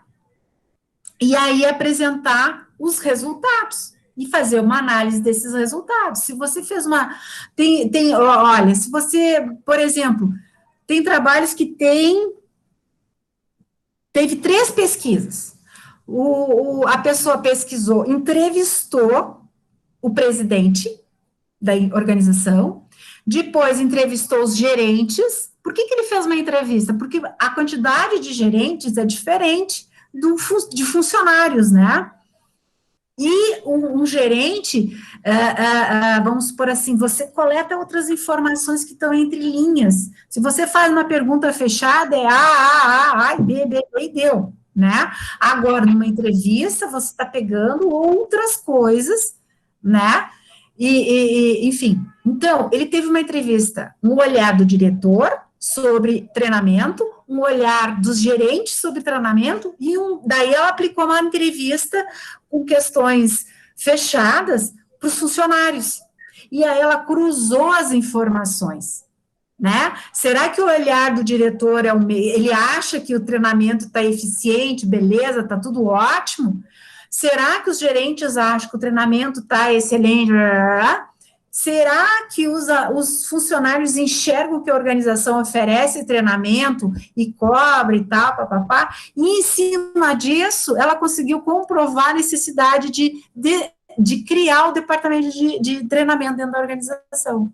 e aí apresentar os resultados, e fazer uma análise desses resultados. Se você fez uma... olha, se você, por exemplo, tem trabalhos que teve 3 pesquisas. A pessoa pesquisou, entrevistou o presidente da organização, depois entrevistou os gerentes. Por que ele fez uma entrevista? Porque a quantidade de gerentes é diferente de funcionários, né? E um gerente, vamos supor assim, você coleta outras informações que estão entre linhas. Se você faz uma pergunta fechada, é A, B, e deu, né? Agora, numa entrevista, você está pegando outras coisas, né? Enfim, então, ele teve uma entrevista, um olhar do diretor sobre treinamento, um olhar dos gerentes sobre treinamento, e daí ela aplicou uma entrevista com questões fechadas para os funcionários. E aí ela cruzou as informações, né? Será que o olhar do diretor ele acha que o treinamento está eficiente, beleza, está tudo ótimo? Será que os gerentes acham que o treinamento está excelente? Será que os funcionários enxergam que a organização oferece treinamento e cobra e tal, papapá? E em cima disso, ela conseguiu comprovar a necessidade de criar o departamento de treinamento dentro da organização.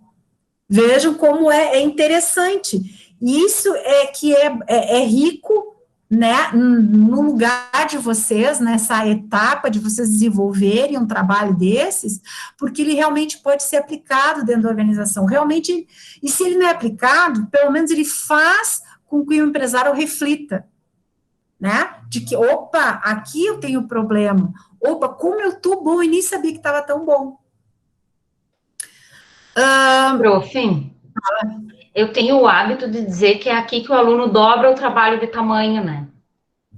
Vejam como é interessante. Isso é que é rico, né, no lugar de vocês, nessa etapa de vocês desenvolverem um trabalho desses, porque ele realmente pode ser aplicado dentro da organização, realmente, e se ele não é aplicado, pelo menos ele faz com que o empresário reflita, né, de que, opa, aqui eu tenho problema, opa, como eu tô bom e nem sabia que estava tão bom. Prof, eu tenho o hábito de dizer que é aqui que o aluno dobra o trabalho de tamanho, né?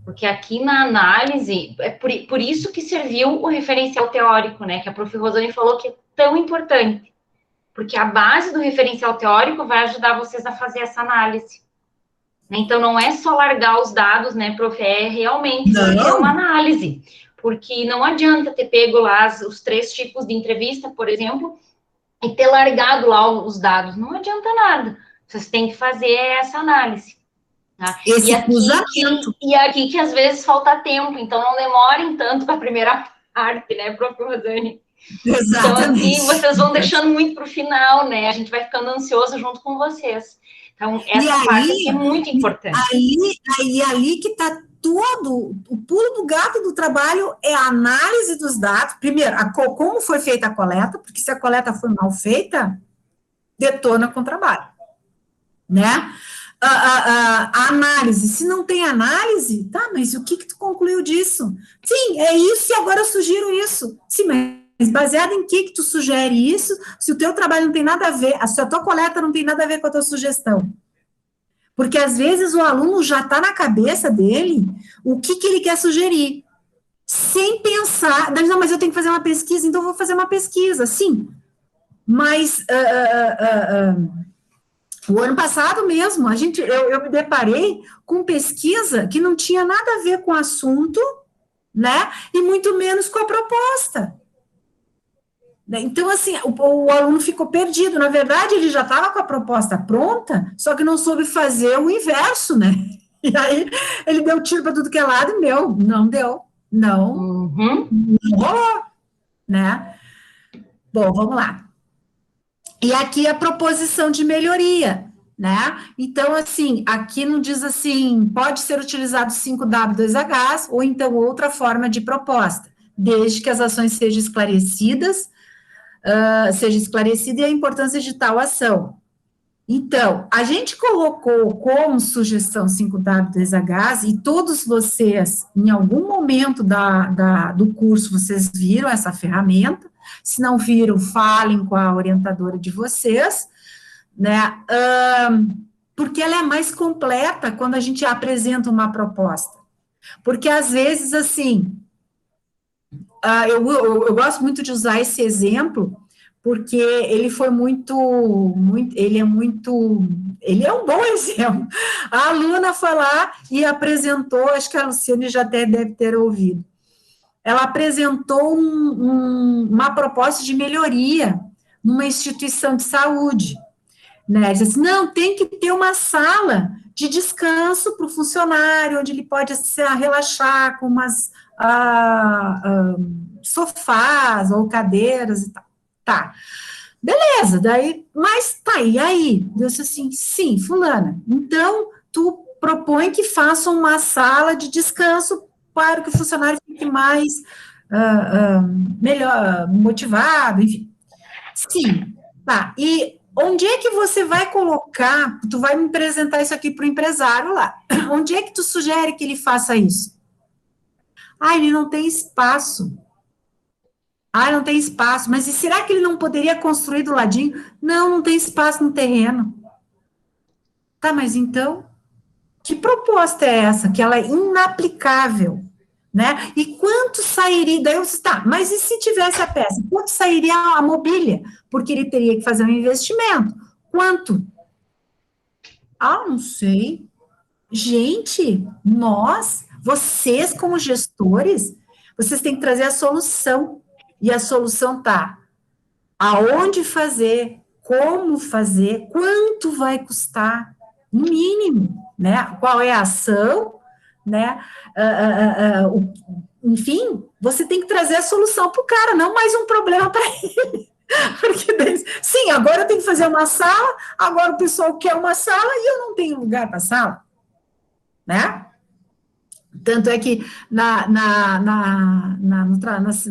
Porque aqui na análise, é por isso que serviu o referencial teórico, né? Que a prof. Rosane falou que é tão importante. Porque a base do referencial teórico vai ajudar vocês a fazer essa análise. Então, não é só largar os dados, né, prof? É realmente fazer uma análise. Porque não adianta ter pego lá os 3 tipos de entrevista, por exemplo, e ter largado lá os dados. Não adianta nada. Vocês têm que fazer essa análise. Tá? E aqui que às vezes falta tempo, então não demorem tanto para a primeira parte, né, prof. Rosane? Exatamente. Então, aqui vocês vão deixando muito para o final, né? A gente vai ficando ansioso junto com vocês. Então, essa parte aqui é muito importante. Ali que está todo, o pulo do gato do trabalho é a análise dos dados. Primeiro, como foi feita a coleta, porque se a coleta foi mal feita, detona com o trabalho, né? A análise, se não tem análise, tá, mas o que tu concluiu disso? Sim, é isso e agora eu sugiro isso. Sim, mas baseado em que tu sugere isso, se o teu trabalho não tem nada a ver, se a tua coleta não tem nada a ver com a tua sugestão? Porque às vezes o aluno já está na cabeça dele o que ele quer sugerir, sem pensar, não, mas eu tenho que fazer uma pesquisa, então eu vou fazer uma pesquisa, sim, mas... O ano passado mesmo, eu me deparei com pesquisa que não tinha nada a ver com o assunto, né, e muito menos com a proposta. Então, assim, o aluno ficou perdido, na verdade, ele já estava com a proposta pronta, só que não soube fazer o inverso, né, e aí ele deu tiro para tudo que é lado e não deu, não rolou, né. Bom, vamos lá. E aqui a proposição de melhoria, né? Então, assim, aqui não diz assim, pode ser utilizado 5W2H ou então outra forma de proposta, desde que as ações sejam esclarecidas, seja esclarecida e a importância de tal ação. Então, a gente colocou como sugestão 5W2H e todos vocês, em algum momento do curso, vocês viram essa ferramenta, se não viram, falem com a orientadora de vocês, né, porque ela é mais completa quando a gente apresenta uma proposta, porque às vezes, assim, eu gosto muito de usar esse exemplo, porque ele foi ele é um bom exemplo. A aluna foi lá e apresentou, acho que a Luciane já até deve ter ouvido, ela apresentou uma proposta de melhoria numa instituição de saúde, né? Diz assim, não, tem que ter uma sala de descanso para o funcionário, onde ele pode relaxar com umas sofás ou cadeiras e tal. Tá, beleza, daí, mas tá, e aí? Eu disse assim, sim, fulana, então tu propõe que façam uma sala de descanso para que o funcionário fique mais melhor, motivado, enfim. Sim, tá, e onde é que você vai colocar, tu vai me apresentar isso aqui para o empresário lá, onde é que tu sugere que ele faça isso? Ah, ele não tem espaço. Ah, não tem espaço, mas e será que ele não poderia construir do ladinho? Não, não tem espaço no terreno. Tá, mas então, que proposta é essa? Que ela é inaplicável, né? E quanto sairia, daí eu disse, tá, mas e se tivesse a peça? Quanto sairia a mobília? Porque ele teria que fazer um investimento. Quanto? Ah, não sei. Gente, vocês como gestores, vocês têm que trazer a solução. E a solução tá aonde fazer, como fazer, quanto vai custar, no mínimo, né? Qual é a ação, né? Enfim, você tem que trazer a solução para o cara, não mais um problema para ele. Porque sim, agora eu tenho que fazer uma sala, agora o pessoal quer uma sala e eu não tenho lugar para sala, né? Tanto é que no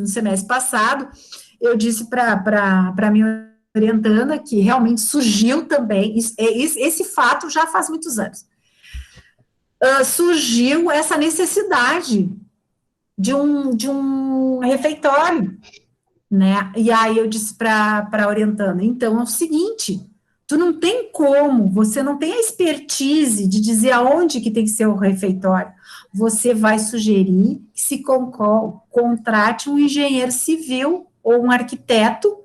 semestre passado, eu disse para a minha orientanda que realmente surgiu também, esse fato já faz muitos anos, surgiu essa necessidade de um refeitório, né? E aí eu disse para a orientanda, então é o seguinte, tu não tem como, você não tem a expertise de dizer aonde que tem que ser o refeitório. Você vai sugerir que se contrate um engenheiro civil ou um arquiteto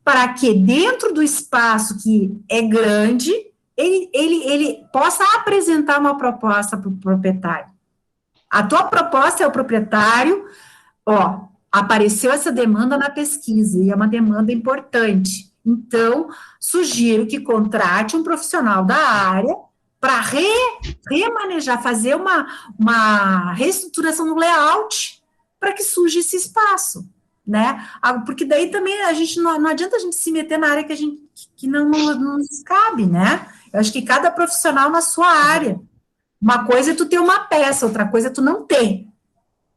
para que dentro do espaço que é grande, ele possa apresentar uma proposta para o proprietário. A tua proposta é o proprietário, apareceu essa demanda na pesquisa, e é uma demanda importante. Então, sugiro que contrate um profissional da área para remanejar, fazer uma reestruturação no layout para que surja esse espaço, né? Porque daí também a gente não adianta a gente se meter na área que não nos cabe, né? Eu acho que cada profissional na sua área. Uma coisa é tu ter uma peça, outra coisa é tu não ter,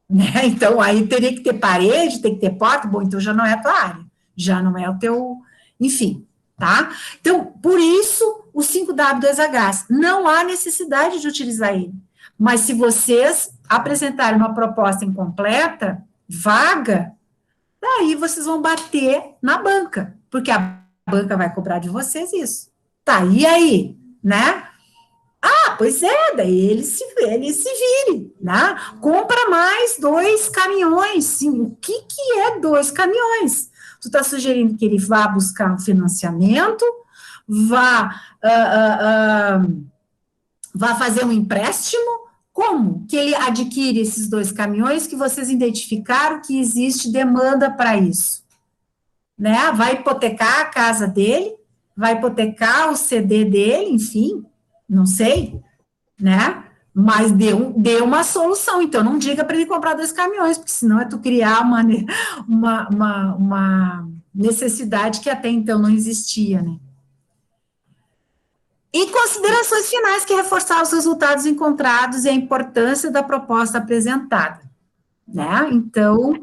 né? Então, aí teria que ter parede, tem que ter porta, bom, então já não é a tua área, já não é o teu, enfim, tá? Então, por isso, o 5W2H, não há necessidade de utilizar ele, mas se vocês apresentarem uma proposta incompleta, vaga, daí vocês vão bater na banca, porque a banca vai cobrar de vocês isso. Tá, e aí, né? Ah, pois é, daí ele se vire, né? Compra mais 2 caminhões. Sim, o que é 2 caminhões? Tu está sugerindo que ele vá buscar um financiamento, vá fazer um empréstimo? Como que ele adquire esses 2 caminhões que vocês identificaram que existe demanda para isso? Né? Vai hipotecar a casa dele, vai hipotecar o CD dele, enfim, não sei, né? Mas deu uma solução, então não diga para ele comprar 2 caminhões, porque senão é tu criar uma necessidade que até então não existia, né? E considerações finais, que é reforçar os resultados encontrados e a importância da proposta apresentada, né? Então,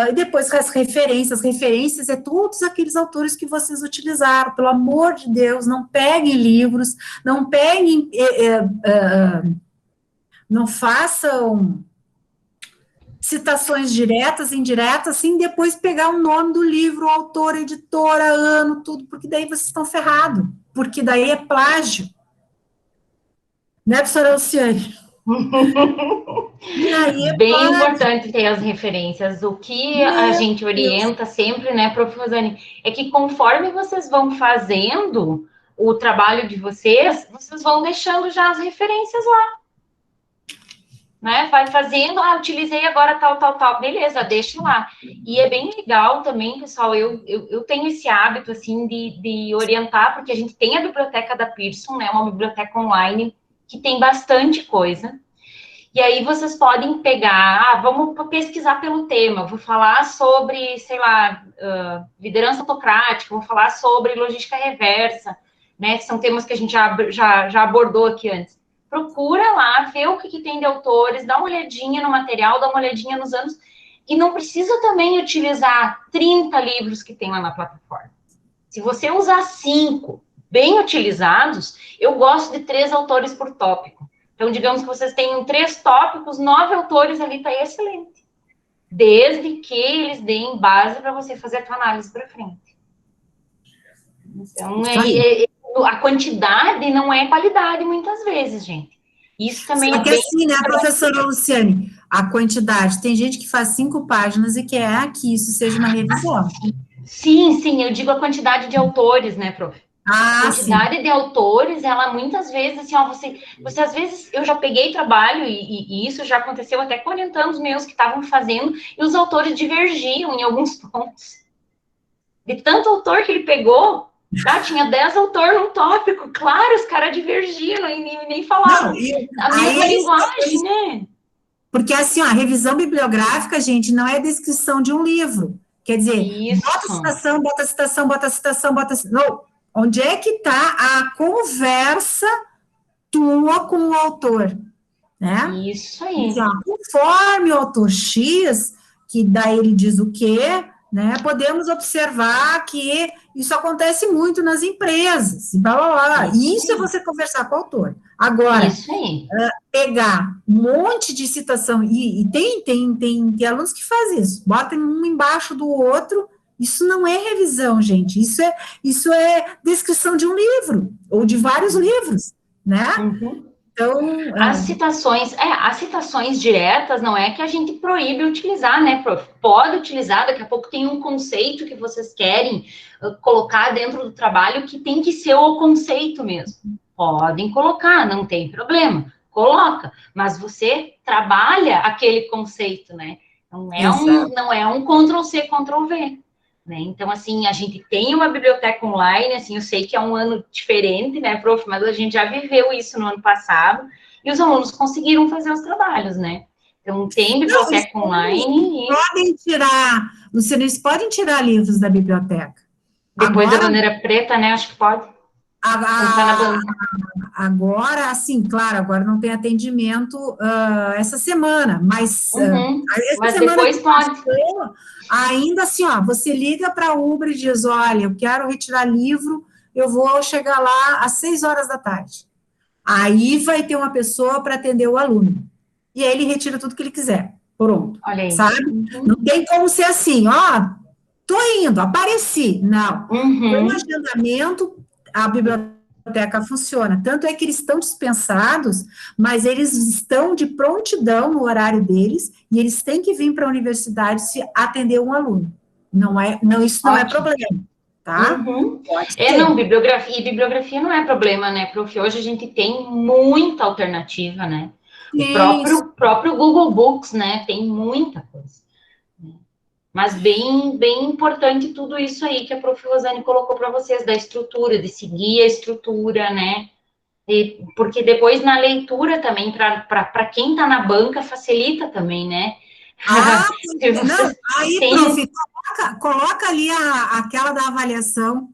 e depois as referências é todos aqueles autores que vocês utilizaram, pelo amor de Deus, não peguem livros, não peguem, não façam citações diretas, indiretas, sem depois pegar o nome do livro, o autor, a editora, ano, tudo, porque daí vocês estão ferrados, porque daí é plágio. Né, professora Luciane? E aí é bem importante ter as referências. O que a gente orienta sempre, né, prof. Rosane, é que conforme vocês vão fazendo o trabalho de vocês vão deixando já as referências lá. Né? Vai fazendo, utilizei agora tal, beleza, deixa lá. E é bem legal também, pessoal, eu tenho esse hábito, assim, de orientar, porque a gente tem a biblioteca da Pearson, né, uma biblioteca online, que tem bastante coisa, e aí vocês podem pegar, vamos pesquisar pelo tema, vou falar sobre, sei lá, liderança autocrática, vou falar sobre logística reversa, né, que são temas que a gente já abordou aqui antes. Procura lá, vê o que tem de autores, dá uma olhadinha no material, dá uma olhadinha nos anos, e não precisa também utilizar 30 livros que tem lá na plataforma. Se você usar 5 bem utilizados, eu gosto de 3 autores por tópico. Então, digamos que vocês tenham 3 tópicos, 9 autores ali, está excelente. Desde que eles deem base para você fazer a tua análise para frente. Então, a quantidade não é qualidade, muitas vezes, gente. Isso também é bem... assim, né, professora Luciane? A quantidade, tem gente que faz 5 páginas e quer que isso seja uma revisão. Sim, eu digo a quantidade de autores, né, prof? A quantidade de autores, ela muitas vezes, assim, você às vezes, eu já peguei trabalho, e isso já aconteceu até com orientandos meus que estavam fazendo, e os autores divergiam em alguns pontos. De tanto autor que ele pegou, tinha 10 autores num tópico, claro, os caras divergiam e nem falavam a mesma linguagem, né? Porque, assim, a revisão bibliográfica, gente, não é a descrição de um livro. Quer dizer, bota citação. Não. Onde é que está a conversa tua com o autor? Né? Isso aí. Então, conforme o autor X, que daí ele diz o quê, né? Podemos observar que isso acontece muito nas empresas, blá, blá, blá. Isso é você conversar com o autor. Agora, pegar um monte de citação, e tem alunos que fazem isso, botam um embaixo do outro. Isso não é revisão, gente. Isso é descrição de um livro, ou de vários livros, né? Então, as citações diretas não é que a gente proíbe utilizar, né, prof? Pode utilizar, daqui a pouco tem um conceito que vocês querem colocar dentro do trabalho que tem que ser o conceito mesmo. Podem colocar, não tem problema. Coloca, mas você trabalha aquele conceito, né? Não é um Ctrl+C, Ctrl+V. Né? Então, assim, a gente tem uma biblioteca online, assim, eu sei que é um ano diferente, né, prof, mas a gente já viveu isso no ano passado, e os alunos conseguiram fazer os trabalhos, né? Então, tem biblioteca online e... Podem tirar, Luciana, eles podem tirar livros da biblioteca. Depois agora, da bandeira preta, né, acho que pode. Agora, assim, claro, agora não tem atendimento essa semana, mas mas depois pode. Ainda assim, você liga para a Ubra e diz, olha, eu quero retirar livro, eu vou chegar lá às 6 horas da tarde. Aí vai ter uma pessoa para atender o aluno. E aí ele retira tudo que ele quiser. Pronto. Olha aí. Sabe? Não tem como ser assim, tô indo, apareci. Não. Com o agendamento, a biblioteca funciona. Tanto é que eles estão dispensados, mas eles estão de prontidão no horário deles, e eles têm que vir para a universidade se atender um aluno. Isso não é problema, tá? Bibliografia não é problema, né, prof? Hoje a gente tem muita alternativa, né? O próprio Google Books, né, tem muita coisa. Mas bem importante tudo isso aí que a prof. Rosane colocou para vocês, da estrutura, de seguir a estrutura, né? Porque depois na leitura também, para quem está na banca, facilita também, né? Aí, prof, coloca ali aquela da avaliação.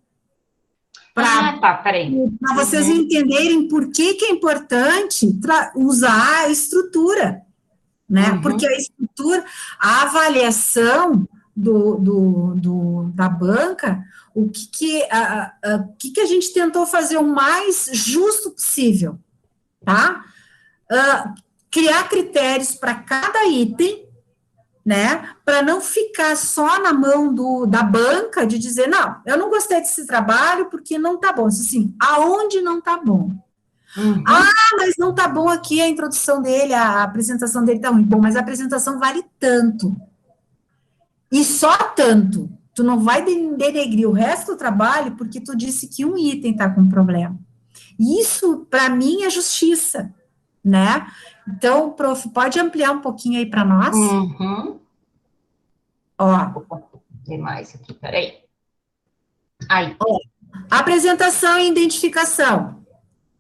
Peraí. Para vocês entenderem por que é importante usar a estrutura, né? Porque a estrutura, a avaliação da banca, o que a gente tentou fazer o mais justo possível, tá? Criar critérios para cada item, né, para não ficar só na mão da banca de dizer, não, eu não gostei desse trabalho porque não tá bom. Assim, aonde não tá bom? Mas não tá bom aqui a introdução dele, a apresentação dele tá ruim. Bom, mas a apresentação vale tanto. E só tanto. Tu não vai denegrir o resto do trabalho porque tu disse que um item tá com problema. Isso, para mim, é justiça, né? Então, prof, pode ampliar um pouquinho aí para nós? Ó. Tem mais aqui, peraí. Aí. Ó, apresentação e identificação,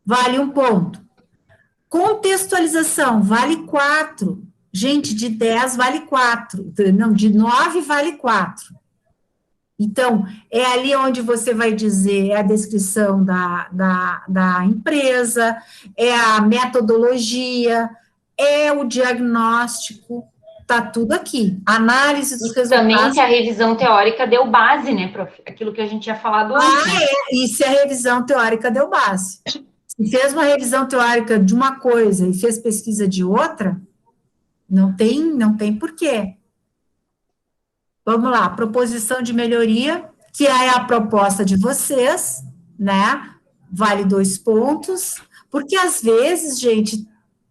vale 1 ponto. Contextualização, vale 4. Gente, de 10 vale 4. Não, de 9 vale 4. Então, é ali onde você vai dizer a descrição da empresa, é a metodologia, é o diagnóstico, tá tudo aqui. Análise dos resultados. Também que a revisão teórica deu base, né, prof? Aquilo que a gente tinha falado antes. Isso é a revisão teórica deu base. Se fez uma revisão teórica de uma coisa e fez pesquisa de outra, não tem porquê. Vamos lá, proposição de melhoria, que é a proposta de vocês, né? Vale 2 pontos, porque às vezes, gente,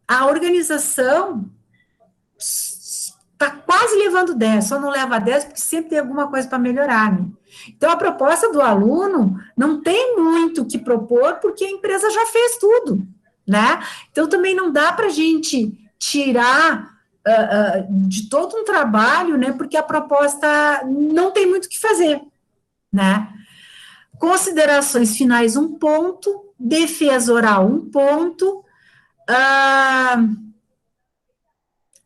a organização está quase levando 10, só não leva 10 porque sempre tem alguma coisa para melhorar, né? Então, a proposta do aluno não tem muito o que propor, porque a empresa já fez tudo, né? Então, também não dá para a gente tirar de todo um trabalho, né, porque a proposta não tem muito o que fazer, né? Considerações finais, 1 ponto, defesa oral, 1 ponto,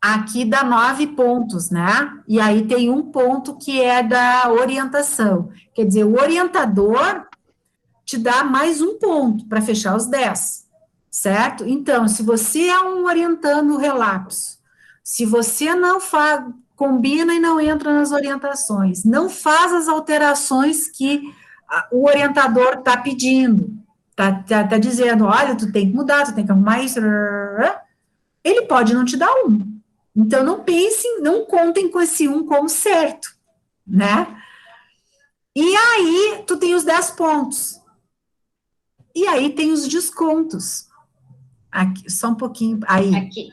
aqui dá 9 pontos, né? E aí tem 1 ponto que é da orientação, quer dizer, o orientador te dá mais 1 ponto para fechar os 10, certo? Então, se você é um orientando relapso, se você não combina e não entra nas orientações, não faz as alterações que o orientador está pedindo, tá dizendo, olha, tu tem que mudar, tu tem que arrumar isso, ele pode não te dar 1. Então, não contem com esse 1 como certo, né? E aí, tu tem os 10 pontos. E aí, tem os descontos. Aqui, só um pouquinho, aí. Aqui.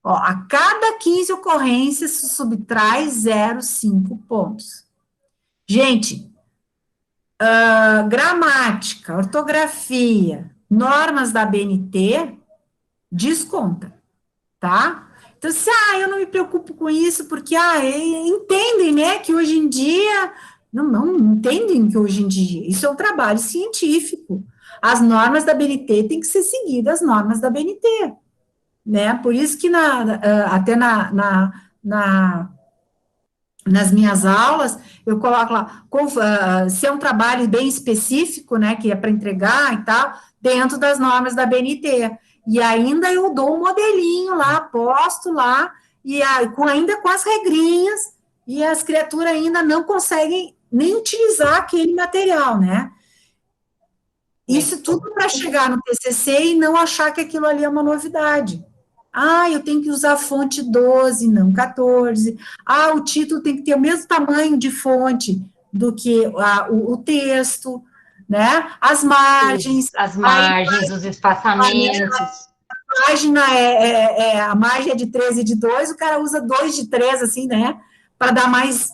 Ó, a cada 15 ocorrências, se subtrai 0,5 pontos. Gente, gramática, ortografia, normas da BNT, desconta, tá? Então, eu não me preocupo com isso, porque, entendem, né, que hoje em dia, não entendem que hoje em dia, isso é um trabalho científico, as normas da BNT têm que ser seguidas, as normas da BNT, né, por isso que até nas minhas aulas, eu coloco lá, se é um trabalho bem específico, né, que é para entregar e tal, dentro das normas da BNT, e ainda eu dou um modelinho lá, posto lá, e ainda com as regrinhas, e as criaturas ainda não conseguem nem utilizar aquele material, né? Isso tudo para chegar no TCC e não achar que aquilo ali é uma novidade. Eu tenho que usar fonte 12, não 14. O título tem que ter o mesmo tamanho de fonte do que o texto, né? As margens. Os espaçamentos. A margem é de 13 de 2, o cara usa 2 de 3, assim, né? Para dar mais.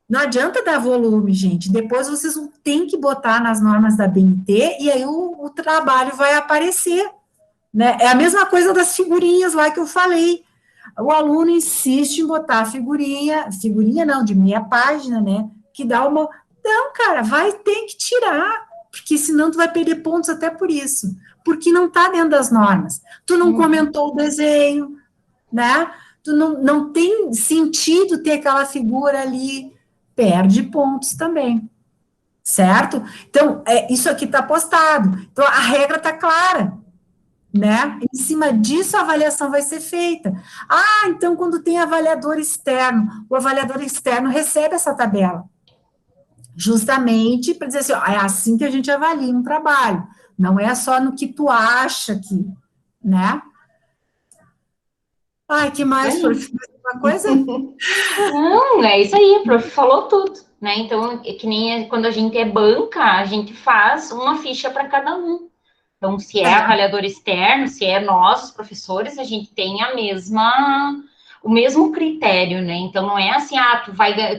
Não adianta dar volume, gente. Depois vocês têm que botar nas normas da BNT e aí o trabalho vai aparecer. Né? É a mesma coisa das figurinhas lá que eu falei. O aluno insiste em botar figurinha não, de meia página, né? Que dá uma. Não, cara, tem que tirar, porque senão tu vai perder pontos até por isso. Porque não está dentro das normas. Tu não comentou o desenho, né? Tu não tem sentido ter aquela figura ali, perde pontos também. certo? Então, isso aqui está postado. Então, a regra está clara, né? Em cima disso, a avaliação vai ser feita. Ah, então, quando tem avaliador externo, o avaliador externo recebe essa tabela, justamente para dizer assim, ó, é assim que a gente avalia um trabalho, não é só no que tu acha que, né? Ai, que mais, prof? Uma coisa? Não, é isso aí, a prof falou tudo, né? Então, é que nem quando a gente é banca, a gente faz uma ficha para cada um. Então, se é avaliador externo, se é nós, os professores, a gente tem o mesmo critério, né? Então, não é assim,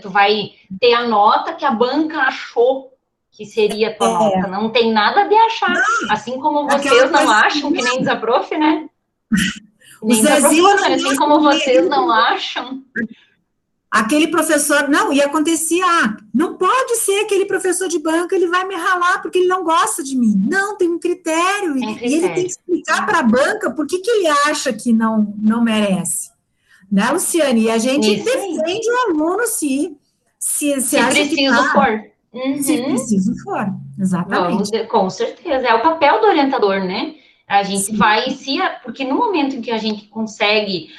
tu vai ter a nota que a banca achou que seria a tua nota. Não tem nada de achar. Assim como vocês não acham, que nem diz a prof, né? O Zezinho, assim como vocês não acham. Aquele professor, não, e acontecia, não pode ser aquele professor de banca, ele vai me ralar porque ele não gosta de mim. Não, tem um critério, e ele tem que explicar para a banca por que ele acha que não merece. Né, Luciane? E a gente defende o aluno se acha preciso que for. Se preciso for, exatamente. Com certeza, é o papel do orientador, né? A gente vai, porque no momento em que a gente consegue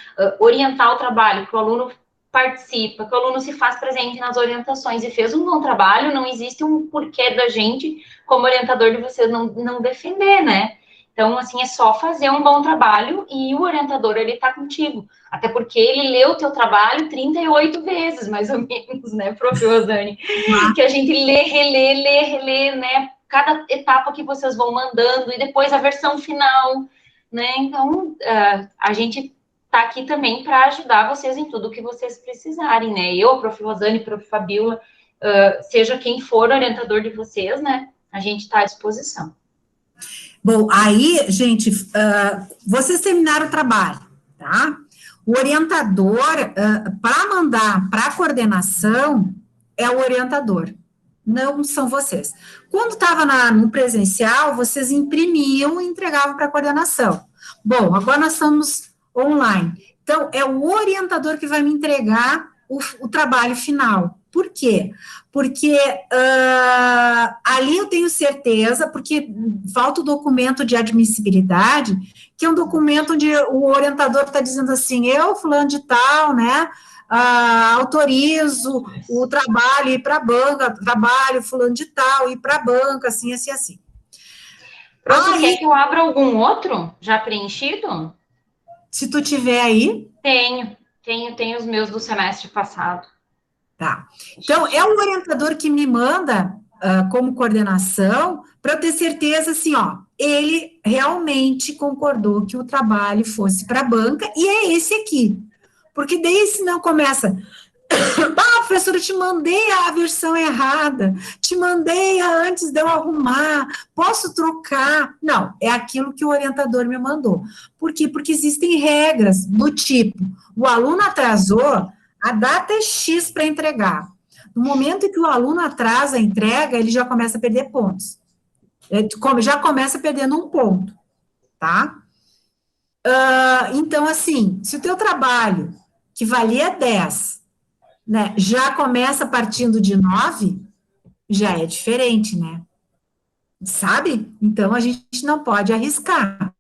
orientar o trabalho, que o aluno participa, que o aluno se faz presente nas orientações e fez um bom trabalho, não existe um porquê da gente, como orientador de vocês, não defender, né? Então, assim, é só fazer um bom trabalho e o orientador, ele tá contigo. Até porque ele leu o teu trabalho 38 vezes, mais ou menos, né, prof. Rosane? Que a gente relê, né? Cada etapa que vocês vão mandando e depois a versão final, né? Então, a gente tá aqui também para ajudar vocês em tudo que vocês precisarem, né? Eu, prof. Rosane, prof. Fabiola, seja quem for orientador de vocês, né? A gente está à disposição. Bom, aí, gente, vocês terminaram o trabalho, tá? O orientador, para mandar para a coordenação, é o orientador, não são vocês. Quando estava no presencial, vocês imprimiam e entregavam para a coordenação. Bom, agora nós estamos online. Então, é o orientador que vai me entregar o trabalho final. Por quê? Porque ali eu tenho certeza, porque falta o documento de admissibilidade, que é um documento onde o orientador está dizendo assim, eu, fulano de tal, né, autorizo o trabalho ir para a banca, trabalho fulano de tal, ir para a banca, assim, assim, assim. Prof, quer que eu abra algum outro já preenchido? Se tu tiver aí. Tenho os meus do semestre passado. Tá. Então, é o orientador que me manda como coordenação para eu ter certeza, assim, ó, ele realmente concordou que o trabalho fosse para a banca e é esse aqui. Porque daí, se não começa, professora, eu te mandei a versão errada, te mandei antes de eu arrumar, posso trocar? Não, é aquilo que o orientador me mandou. Por quê? Porque existem regras do tipo, o aluno atrasou, a data é X para entregar. No momento em que o aluno atrasa a entrega, ele já começa a perder pontos. Já começa perdendo um ponto, tá? Então, assim, se o teu trabalho, que valia 10, né, já começa partindo de 9, já é diferente, né? Sabe? Então, a gente não pode arriscar.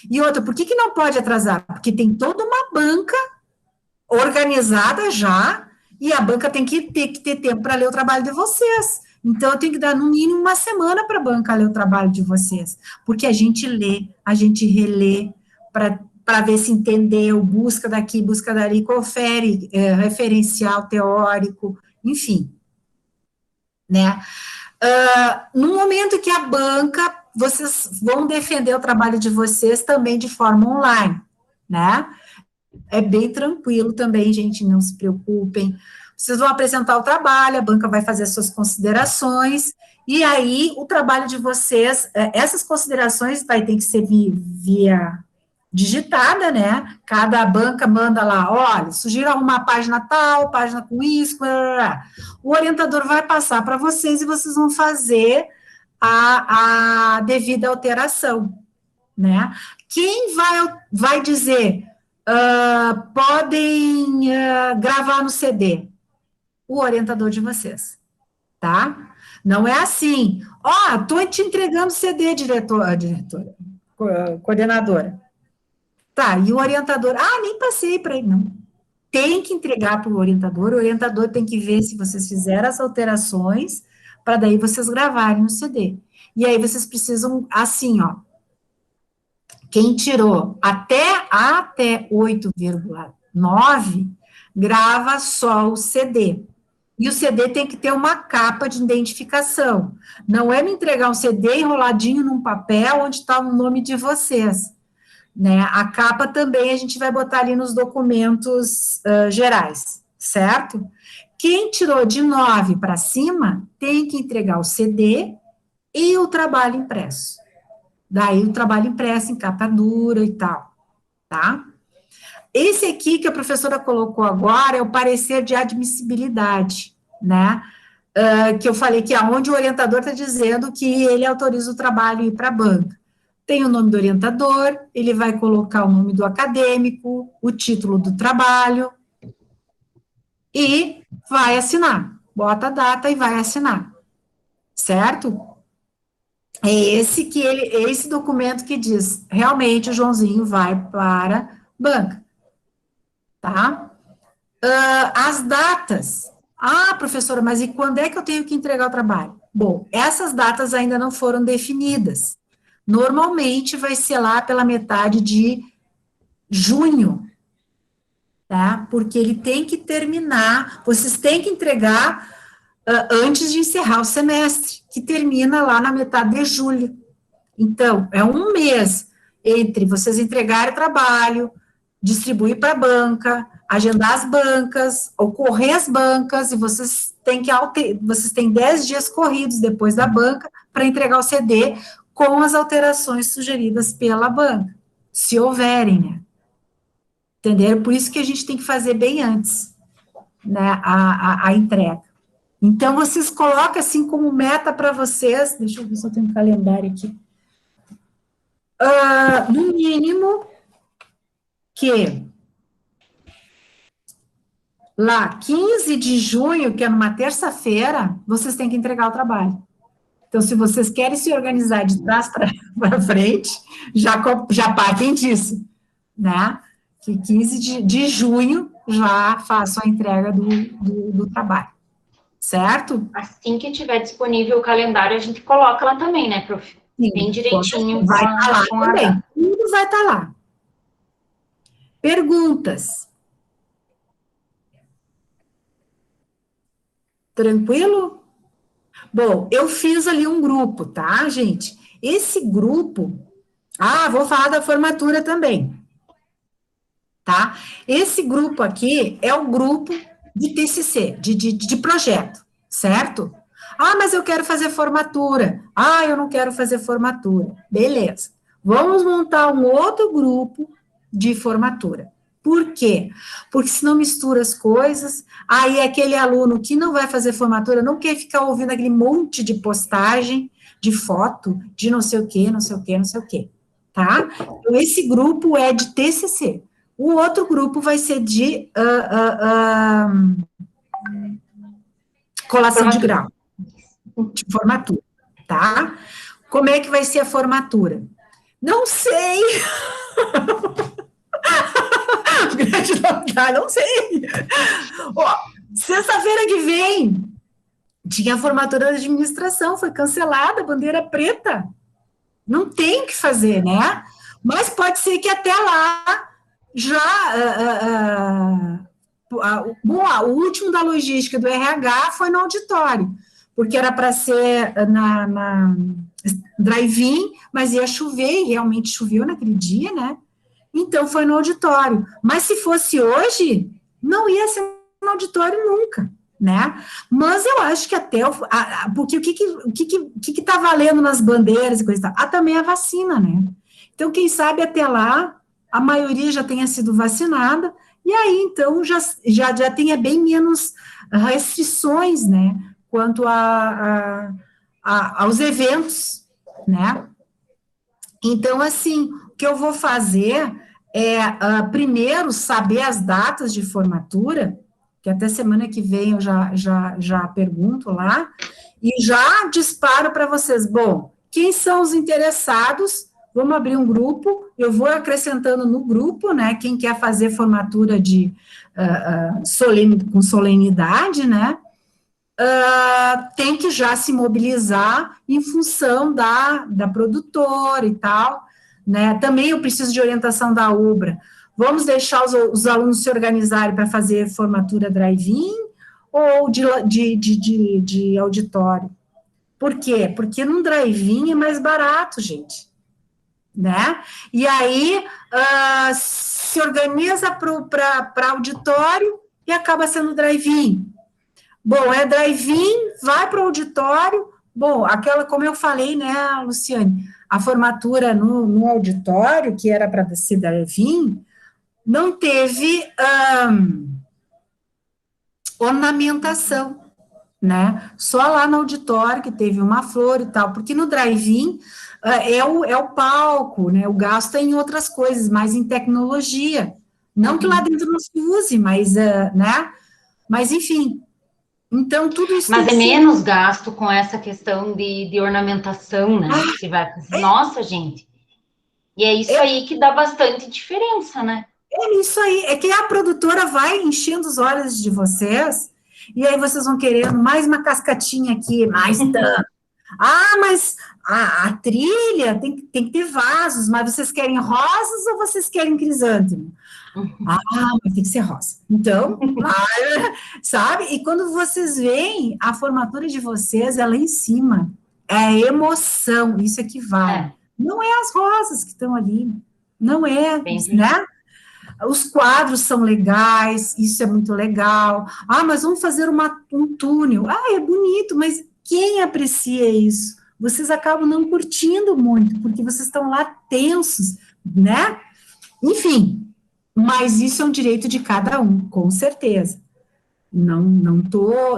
E outra, por que não pode atrasar? Porque tem toda uma banca organizada já, e a banca tem que ter tempo para ler o trabalho de vocês. Então, eu tenho que dar, no mínimo, uma semana para a banca ler o trabalho de vocês, porque a gente lê, a gente relê, para ver se entendeu, busca daqui, busca dali, confere referencial teórico, enfim, né? No momento que a banca, vocês vão defender o trabalho de vocês também de forma online, né? É bem tranquilo também, gente, não se preocupem. Vocês vão apresentar o trabalho, a banca vai fazer suas considerações, e aí o trabalho de vocês, essas considerações vai ter que ser via digitada, né? Cada banca manda lá, olha, sugiro arrumar a página tal, página com isso, o orientador vai passar para vocês e vocês vão fazer a devida alteração, né? Quem vai dizer, podem gravar no CD? O orientador de vocês, tá? Não é assim. Ó, estou te entregando CD, coordenadora. Tá, e o orientador? Ah, nem passei para ele. Não. Tem que entregar para o orientador tem que ver se vocês fizeram as alterações, para daí vocês gravarem no CD. E aí vocês precisam, assim, ó, quem tirou até 8,9, grava só o CD. E o CD tem que ter uma capa de identificação. Não é me entregar um CD enroladinho num papel onde está o nome de vocês. Né? A capa também a gente vai botar ali nos documentos gerais, certo? Quem tirou de 9 para cima tem que entregar o CD e o trabalho impresso. Daí o trabalho impresso em capa dura e tal, tá? Esse aqui que a professora colocou agora é o parecer de admissibilidade, né? Que eu falei que é onde o orientador está dizendo que ele autoriza o trabalho ir para a banca. Tem o nome do orientador, ele vai colocar o nome do acadêmico, o título do trabalho, e vai assinar. Bota a data e vai assinar. Certo? É esse documento que diz, realmente o Joãozinho vai para a banca. Tá? As datas. Ah, professora, mas e quando é que eu tenho que entregar o trabalho? Bom, essas datas ainda não foram definidas. Normalmente vai ser lá pela metade de junho, tá? Porque ele tem que terminar, vocês têm que entregar antes de encerrar o semestre, que termina lá na metade de julho. Então, é um mês entre vocês entregarem o trabalho, distribuir para a banca, agendar as bancas, ocorrer as bancas, e vocês têm 10 dias corridos depois da banca para entregar o CD com as alterações sugeridas pela banca, se houverem, né? Entenderam? Por isso que a gente tem que fazer bem antes, né, a entrega. Então, vocês colocam assim como meta para vocês, deixa eu ver se eu tenho um calendário aqui, no mínimo, que lá, 15 de junho, que é numa terça-feira, vocês têm que entregar o trabalho. Então, se vocês querem se organizar de trás para frente, já partem disso, né? Que 15 de junho já faço a entrega do trabalho, certo? Assim que tiver disponível o calendário, a gente coloca lá também, né, prof? Sim, bem direitinho. Vai estar lá também, tudo vai estar lá. Perguntas? Tranquilo? Bom, eu fiz ali um grupo, tá, gente? Esse grupo... vou falar da formatura também, tá? Esse grupo aqui é o grupo de TCC, de projeto, certo? Mas eu quero fazer formatura. Eu não quero fazer formatura. Beleza. Vamos montar um outro grupo de formatura. Por quê? Porque senão mistura as coisas, aí aquele aluno que não vai fazer formatura não quer ficar ouvindo aquele monte de postagem, de foto, de não sei o quê, não sei o quê, não sei o quê, tá? Então, esse grupo é de TCC. O outro grupo vai ser de colação de grau, de formatura, tá? Como é que vai ser a formatura? Não sei! Grande novidade, não sei. Sexta-feira que vem, tinha a formatura de administração, foi cancelada, bandeira preta. Não tem o que fazer, né? Mas pode ser que até lá já... o último da logística do RH foi no auditório, porque era para ser na drive-in, mas ia chover, e realmente choveu naquele dia, né? Então, foi no auditório. Mas se fosse hoje, não ia ser no auditório nunca, né? Mas eu acho que até... porque o que está valendo nas bandeiras e coisa e tal? Também a vacina, né? Então, quem sabe até lá, a maioria já tenha sido vacinada, e aí, então, já tenha bem menos restrições, né? Quanto aos eventos, né? Então, assim... O que eu vou fazer é, primeiro, saber as datas de formatura, que até semana que vem eu já pergunto lá, E já disparo para vocês, bom, quem são os interessados? Vamos abrir um grupo, eu vou acrescentando no grupo, né, quem quer fazer formatura de com solenidade, né, tem que já se mobilizar em função da produtora e tal, né, também eu preciso de orientação da UBRA, vamos deixar os alunos se organizarem para fazer formatura drive-in ou de auditório? Por quê? Porque num drive-in é mais barato, gente, né? E aí se organiza para auditório e acaba sendo drive-in. Bom, é drive-in, vai para o auditório. Bom, aquela, como eu falei, né, Luciane, a formatura no auditório, que era para ser drive-in, não teve ornamentação, né? Só lá no auditório que teve uma flor e tal, porque no drive-in é o palco, né? O gasto é em outras coisas, mais em tecnologia. Não que lá dentro não se use, mas, né? Mas, enfim, então tudo isso. Mas é menos gasto com essa questão de ornamentação, né? Se vai... Nossa, gente. E é isso aí que dá bastante diferença, né? É isso aí, é que a produtora vai enchendo os olhos de vocês, e aí vocês vão querendo mais uma cascatinha aqui, mais tanto. Mas a trilha tem que ter vasos, mas vocês querem rosas ou vocês querem crisântemo? Mas tem que ser rosa. Então, sabe? E quando vocês veem a formatura de vocês, é lá em cima, é a emoção, isso é que vale. Não é as rosas que estão ali, não é, né? Os quadros são legais, isso é muito legal. Mas vamos fazer um túnel. É bonito, mas quem aprecia isso? Vocês acabam não curtindo muito, porque vocês estão lá tensos, né? Enfim, mas isso é um direito de cada um, com certeza. Não tô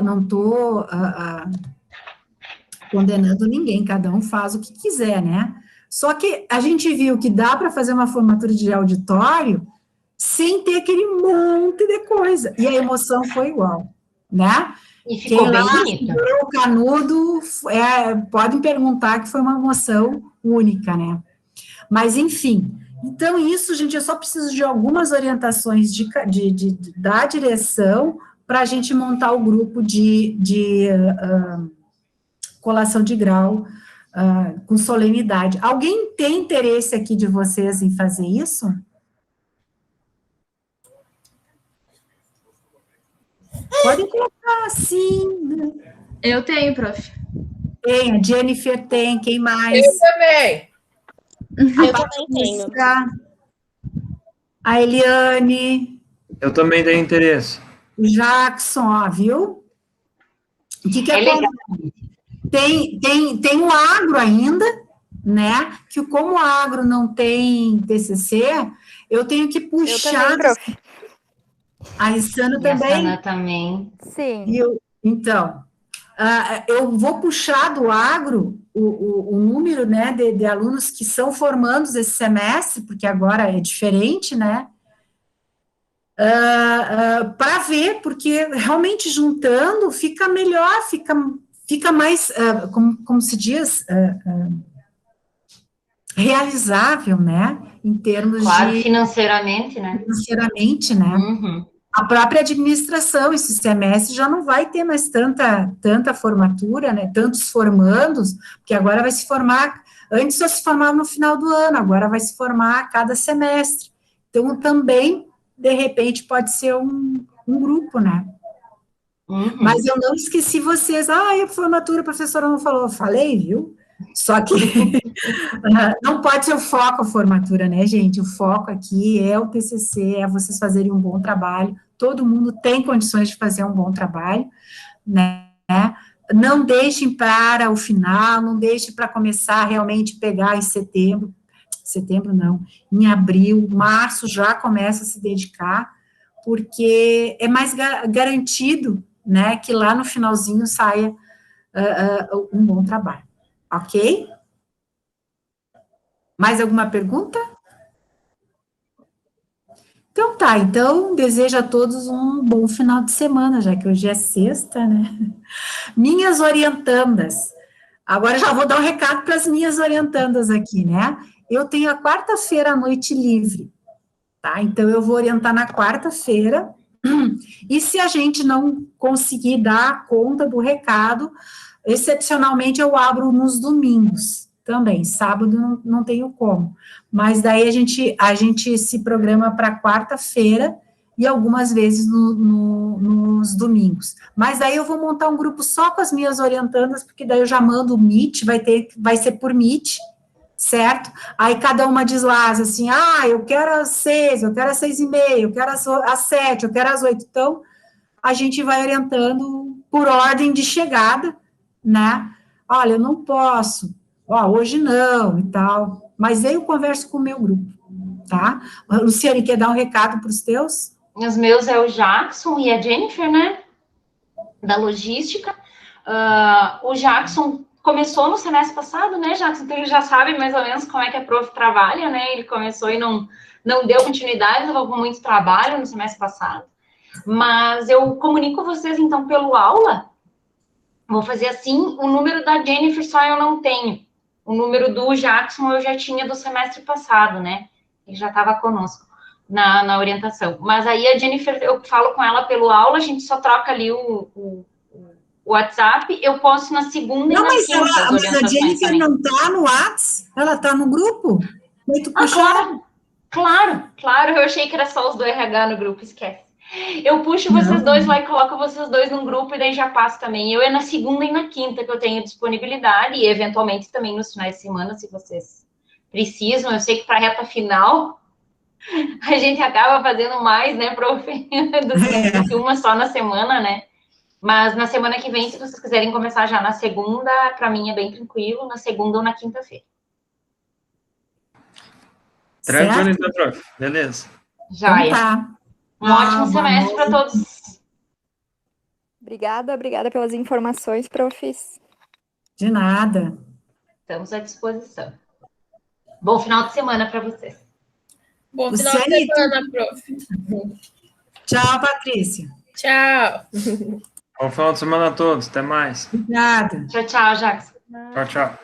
condenando ninguém, cada um faz o que quiser, né? Só que a gente viu que dá para fazer uma formatura de auditório sem ter aquele monte de coisa. E a emoção foi igual, né? E ficou bem bonito. O canudo, podem perguntar que foi uma emoção única, né? Mas, enfim, então isso, gente, eu só preciso de algumas orientações da direção para a gente montar o grupo de colação de grau com solenidade. Alguém tem interesse aqui de vocês em fazer isso? Podem colocar, sim. Eu tenho, prof. Tem, a Jennifer tem, quem mais? Eu também. Eu também tenho. A Eliane. Eu também tenho interesse. O Jackson, viu? O que acontece? Tem o agro ainda, né? Que como o agro não tem TCC, eu tenho que puxar... Eu também, prof. A Isana também? A Sana também. Sim. Então, eu vou puxar do agro o número, né, de alunos que são formandos esse semestre, porque agora é diferente, né, para ver, porque realmente juntando fica melhor, fica mais, como se diz, realizável, né, em termos de... Financeiramente, né? Financeiramente, né. Uhum. A própria administração, esse semestre já não vai ter mais tanta formatura, né, tantos formandos, porque agora vai se formar, antes só se formava no final do ano, agora vai se formar a cada semestre. Então, também, de repente, pode ser um grupo, né? Uhum. Mas eu não esqueci vocês, a formatura, a professora não falou, eu falei, viu? Só que não pode ser o foco a formatura, né, gente? O foco aqui é o TCC, é vocês fazerem um bom trabalho. Todo mundo tem condições de fazer um bom trabalho, né? Não deixem para o final, não deixem para começar a realmente pegar em setembro não, em abril, março já começa a se dedicar, porque é mais garantido, né, que lá no finalzinho saia um bom trabalho. Ok? Mais alguma pergunta? Então tá, então desejo a todos um bom final de semana, já que hoje é sexta, né? Minhas orientandas. Agora já vou dar um recado para as minhas orientandas aqui, né? Eu tenho a quarta-feira à noite livre, tá? Então eu vou orientar na quarta-feira. E se a gente não conseguir dar conta do recado, excepcionalmente eu abro nos domingos também, sábado não tenho como. Mas daí a gente se programa para quarta-feira e algumas vezes nos domingos. Mas daí eu vou montar um grupo só com as minhas orientandas, porque daí eu já mando o Meet, vai ser por Meet, certo? Aí cada uma diz lá, assim, eu quero às 6, eu quero às 6:30, eu quero às 7, eu quero às 8. Então, a gente vai orientando por ordem de chegada, né? Olha, eu não posso, hoje não e tal. Mas aí eu converso com o meu grupo, tá? Luciane, quer dar um recado para os teus? Os meus é o Jackson e a Jennifer, né? Da logística. O Jackson começou no semestre passado, né, Jackson? Então ele já sabe mais ou menos como é que a prof trabalha, né? Ele começou e não deu continuidade, estava com muito trabalho no semestre passado. Mas eu comunico vocês, então, pelo aula. Vou fazer assim, o número da Jennifer só eu não tenho. O número do Jackson eu já tinha do semestre passado, né? Ele já estava conosco na orientação. Mas aí a Jennifer, eu falo com ela pelo aula, a gente só troca ali o WhatsApp, eu posto na segunda Não, e na quinta as mas a Jennifer também. não está no WhatsApp, ela está no grupo. Muito puxado. Claro, eu achei que era só os do RH no grupo, esquece. Eu puxo vocês dois lá e coloco vocês dois num grupo e daí já passo também. Eu é na segunda e na quinta que eu tenho disponibilidade e eventualmente também nos finais de semana, se vocês precisam. Eu sei que para a reta final a gente acaba fazendo mais, né, prof, do que uma só na semana, né? Mas na semana que vem, se vocês quiserem começar já na segunda, para mim é bem tranquilo, na segunda ou na quinta-feira. Tranquilo, então, prof. Beleza. Já então tá. Um ótimo semestre para todos. Obrigada pelas informações, profs. De nada. Estamos à disposição. Bom final de semana para vocês. Bom final de semana, prof. Tchau, Patrícia. Tchau. Bom final de semana a todos. Até mais. Obrigada. Tchau, Jackson. Tchau.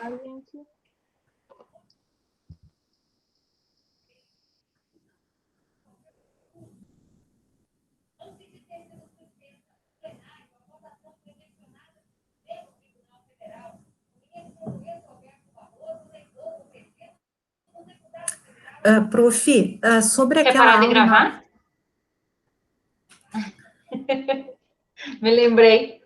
Prof, sobre Quer aquela parar de gravar? Me lembrei.